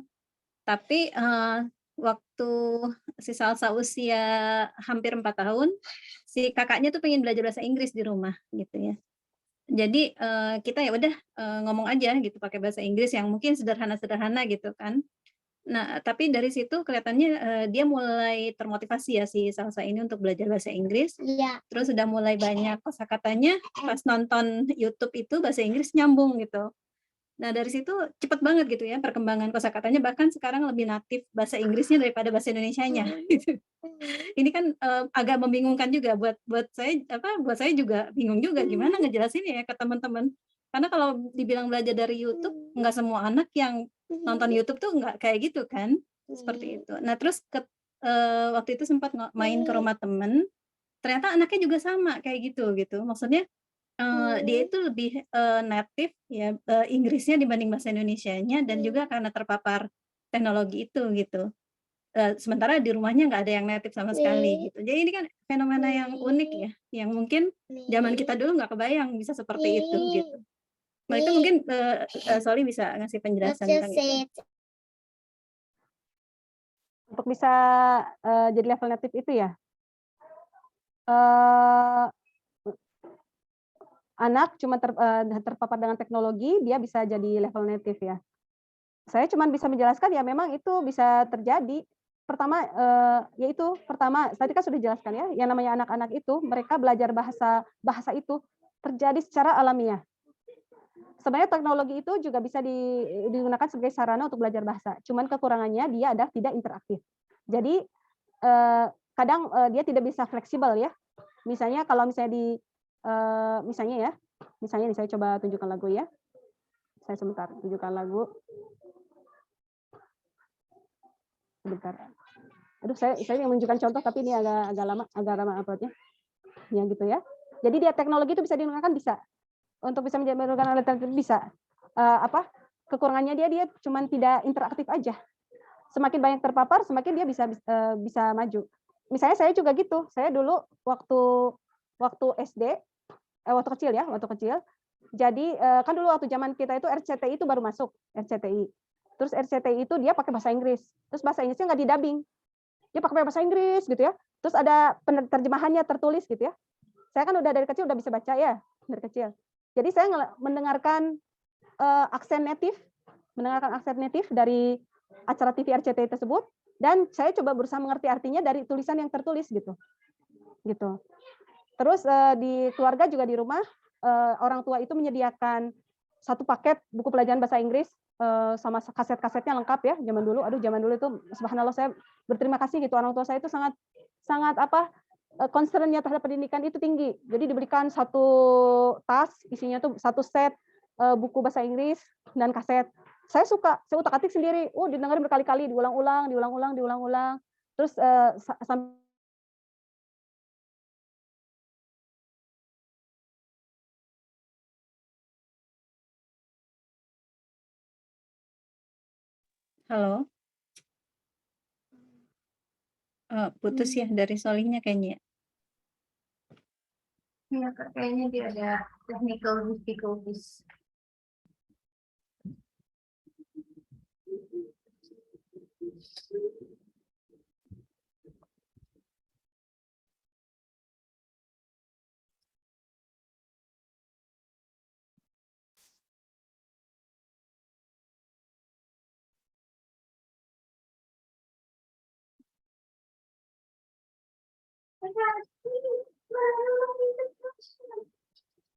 Tapi waktu si Salsa usia hampir 4 tahun, si kakaknya tuh pengen belajar bahasa Inggris di rumah gitu ya. Jadi, kita ya udah, ngomong aja gitu pakai bahasa Inggris yang mungkin sederhana-sederhana gitu kan. Nah, tapi dari situ kelihatannya, dia mulai termotivasi ya si Salsa ini untuk belajar bahasa Inggris. Iya. Terus sudah mulai banyak kosakatanya, pas nonton YouTube itu bahasa Inggris nyambung gitu. Nah, dari situ cepet banget gitu ya perkembangan kosakatanya, bahkan sekarang lebih natif bahasa Inggrisnya daripada bahasa Indonesianya gitu. Ini kan, agak membingungkan juga buat saya juga bingung juga gimana ngejelasinnya ya ke teman-teman. Karena kalau dibilang belajar dari YouTube, nggak semua anak yang nonton YouTube tuh nggak kayak gitu kan, seperti itu. Nah, terus waktu itu sempat main ke rumah temen, ternyata anaknya juga sama kayak gitu. Maksudnya, dia itu lebih, native ya, Inggrisnya dibanding bahasa Indonesianya dan juga karena terpapar teknologi itu gitu. Sementara di rumahnya nggak ada yang native sama sekali gitu. Jadi ini kan fenomena yang unik ya, yang mungkin zaman kita dulu nggak kebayang bisa seperti itu gitu. Nah itu mungkin, Soli bisa ngasih penjelasan tentang itu. Untuk bisa, jadi level native itu ya, eee, anak cuma terpapar dengan teknologi, dia bisa jadi level native ya. Saya cuma bisa menjelaskan ya memang itu bisa terjadi. Pertama, yaitu pertama tadi kan sudah dijelaskan ya, yang namanya anak-anak itu mereka belajar bahasa itu terjadi secara alamiah. Sebenarnya teknologi itu juga bisa digunakan sebagai sarana untuk belajar bahasa, cuman kekurangannya dia adalah tidak interaktif. Jadi, kadang, dia tidak bisa fleksibel ya. Misalnya kalau misalnya misalnya nih saya coba tunjukkan lagu ya. Saya sebentar tunjukkan lagu. Sebentar. Aduh, saya ingin menunjukkan contoh tapi ini agak lama upload-nya. Ya gitu ya. Jadi dia teknologi itu bisa digunakan bisa. Untuk bisa menggunakan alternatif bisa. Kekurangannya dia cuman tidak interaktif aja. Semakin banyak terpapar, semakin dia bisa maju. Misalnya saya juga gitu. Saya dulu waktu SD, waktu kecil. Jadi kan dulu waktu zaman kita itu RCTI itu baru masuk, RCTI. Terus RCTI itu dia pakai bahasa Inggris. Terus bahasa Inggrisnya nggak di-dubbing. Dia pakai bahasa Inggris gitu ya. Terus ada terjemahannya tertulis gitu ya. Saya kan udah dari kecil udah bisa baca ya, dari kecil. Jadi saya mendengarkan aksen native dari acara TV RCTI tersebut dan saya coba berusaha mengerti artinya dari tulisan yang tertulis gitu. Terus di keluarga juga di rumah orang tua itu menyediakan satu paket buku pelajaran bahasa Inggris sama kaset-kasetnya lengkap ya zaman dulu. Aduh zaman dulu itu subhanallah saya berterima kasih gitu, orang tua saya itu sangat concern-nya terhadap pendidikan itu tinggi. Jadi diberikan satu tas isinya tuh satu set buku bahasa Inggris dan kaset. Saya utak-atik sendiri. Didengarin berkali-kali, diulang-ulang. Terus Halo? Putus ya dari Solinya kayaknya. Iya, Kak, kayaknya dia ada technical difficulties.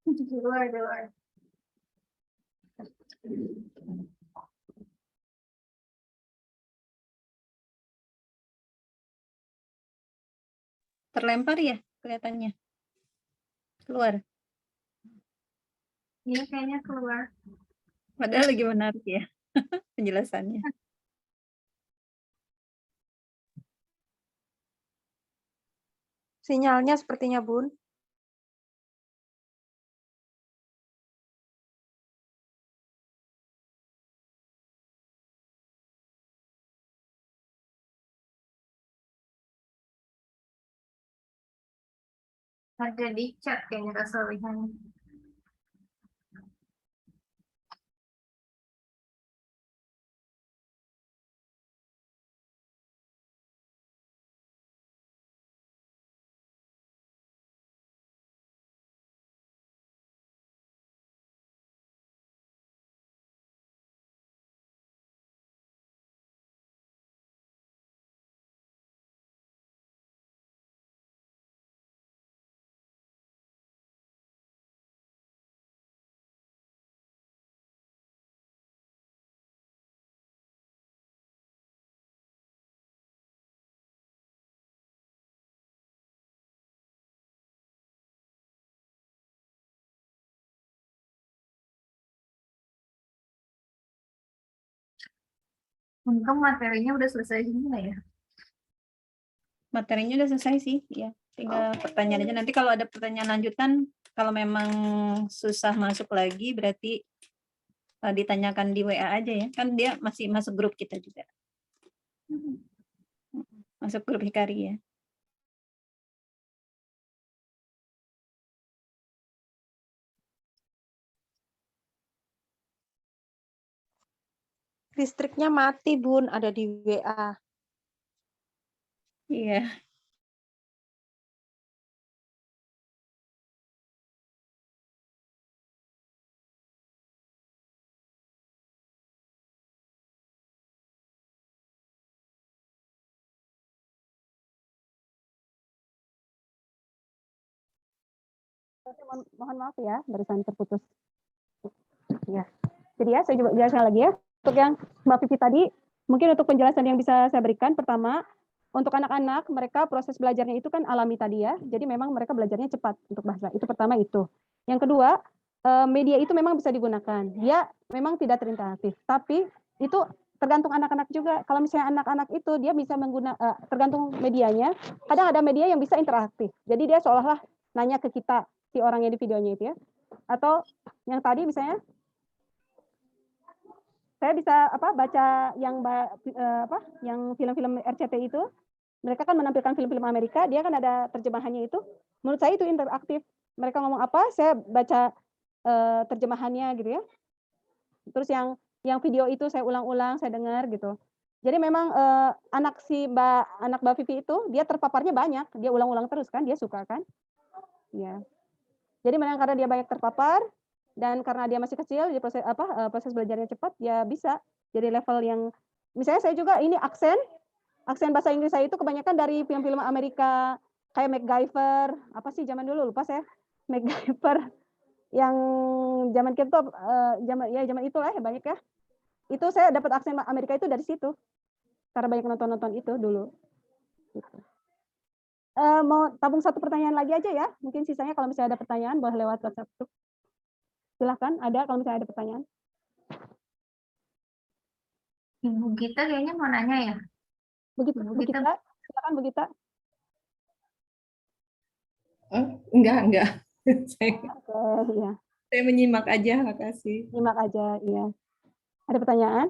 Di luar. Terlempar ya kelihatannya. Keluar. Iya, kayaknya keluar. Padahal lagi menarik ya penjelasannya. Sinyalnya sepertinya, Bun. Ada di chat kayaknya Kak Solihan. Untung materinya udah selesai semua ya. Materinya udah selesai sih, ya. Tinggal pertanyaan aja. Nanti kalau ada pertanyaan lanjutan, kalau memang susah masuk lagi, berarti ditanyakan di WA aja ya. Kan dia masih masuk grup kita juga. Masuk grup Hikari ya. Listriknya mati, Bun, ada di WA. Iya. Mohon maaf ya, barusan terputus. Ya. Jadi ya, saya coba jelaskan lagi ya. Untuk yang Mbak Vivi tadi, mungkin untuk penjelasan yang bisa saya berikan, pertama, untuk anak-anak, mereka proses belajarnya itu kan alami tadi ya. Jadi memang mereka belajarnya cepat untuk bahasa. Itu pertama itu. Yang kedua, media itu memang bisa digunakan. Dia memang tidak terinteraktif. Tapi itu tergantung anak-anak juga. Kalau misalnya anak-anak itu dia bisa menggunakan, tergantung medianya. Kadang ada media yang bisa interaktif. Jadi dia seolah-olah nanya ke kita, si orangnya di videonya itu ya. Atau yang tadi misalnya saya bisa baca yang film-film RCTI itu, mereka kan menampilkan film-film Amerika, dia kan ada terjemahannya itu. Menurut saya itu interaktif. Mereka ngomong apa, saya baca terjemahannya gitu ya. Terus yang video itu saya ulang-ulang, saya dengar gitu. Jadi memang anak Mbak Vivi itu dia terpaparnya banyak, dia ulang-ulang terus kan, dia suka kan. Ya. Jadi memang karena dia banyak terpapar dan karena dia masih kecil, dia proses belajarnya cepat, ya bisa. Jadi level yang misalnya saya juga ini aksen bahasa Inggris saya itu kebanyakan dari film-film Amerika kayak MacGyver, apa sih zaman dulu lupa saya. MacGyver yang zaman kita zaman itulah ya banyak ya. Itu saya dapat aksen Amerika itu dari situ. Karena banyak nonton-nonton itu dulu. Gitu. Mau tabung satu pertanyaan lagi aja ya. Mungkin sisanya kalau misalnya ada pertanyaan boleh lewat WhatsApp tuh. Silahkan, ada kalau misalnya ada pertanyaan. Ibu Gita kayaknya mau nanya ya. Begitu, Gita, silakan Bu Gita. Enggak. Ya. Saya menyimak aja, makasih. Menyimak aja, iya. Ada pertanyaan?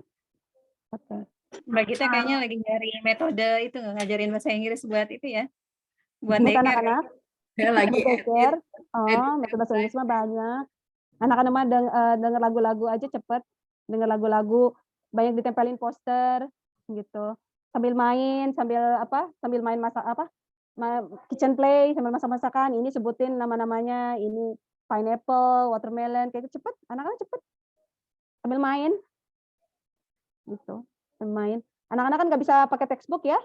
Oke. Mbak Gita kayaknya lagi nyari metode itu ngajarin bahasa Inggris buat itu ya. Buat anak-anak. Saya lagi belajar. Metode bahasa Inggris mah banyak. Anak-anak mah denger lagu-lagu aja cepet. Denger lagu-lagu, banyak ditempelin poster gitu. Sambil main kitchen play, sambil masak-masakan, ini sebutin nama-namanya, ini pineapple, watermelon, kayak itu cepet, anak-anak cepet. Sambil main. Gitu. Sambil main. Anak-anak kan nggak bisa pakai textbook ya.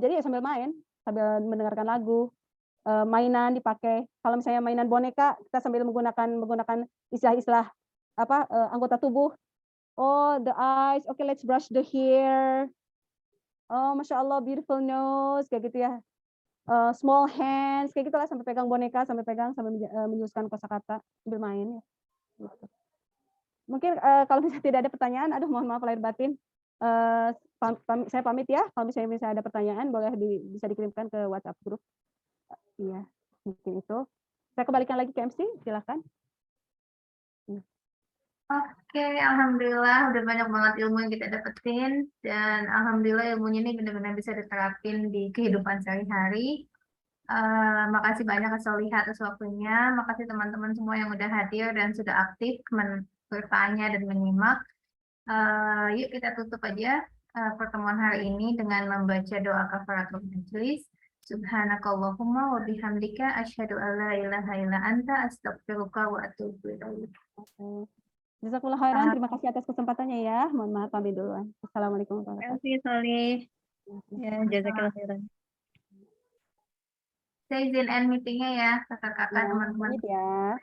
Jadi ya sambil main, sambil mendengarkan lagu. Mainan dipakai. Kalau misalnya mainan boneka, kita sambil menggunakan istilah-istilah anggota tubuh. Oh, the eyes. Okay, let's brush the hair. Oh, Masya Allah, beautiful nose, kayak gitu ya. Small hands, kayak gitulah, sampai pegang boneka, sambil menyusun kosakata, sambil main. Ya. Gitu. Mungkin kalau misalnya tidak ada pertanyaan, aduh mohon maaf lahir batin. Saya pamit ya. Kalau misalnya ada pertanyaan, boleh bisa dikirimkan ke WhatsApp grup. Iya, mungkin itu. Saya kembalikan lagi ke MC, silakan. Oke, alhamdulillah udah banyak banget ilmu yang kita dapetin dan alhamdulillah ilmunya ini benar-benar bisa diterapin di kehidupan sehari-hari. Makasih banyak Kak Soliha atas waktunya, makasih teman-teman semua yang udah hadir dan sudah aktif bertanya dan menyimak. Yuk kita tutup aja pertemuan hari ini dengan membaca doa kafaratul majelis. Subhanakallahumma wa bihamdika asyhadu an la ilaha illa anta astaghfiruka wa atubu ilaik. Jazakallah khairan, terima kasih atas kesempatannya ya. Mohon maaf pamit duluan. Assalamualaikum warahmatullahi wabarakatuh. Terima kasih Solih. Ya, jazakallah khairan. Saya izin end meetingnya ya, kakak-kakak, teman-teman. Ya.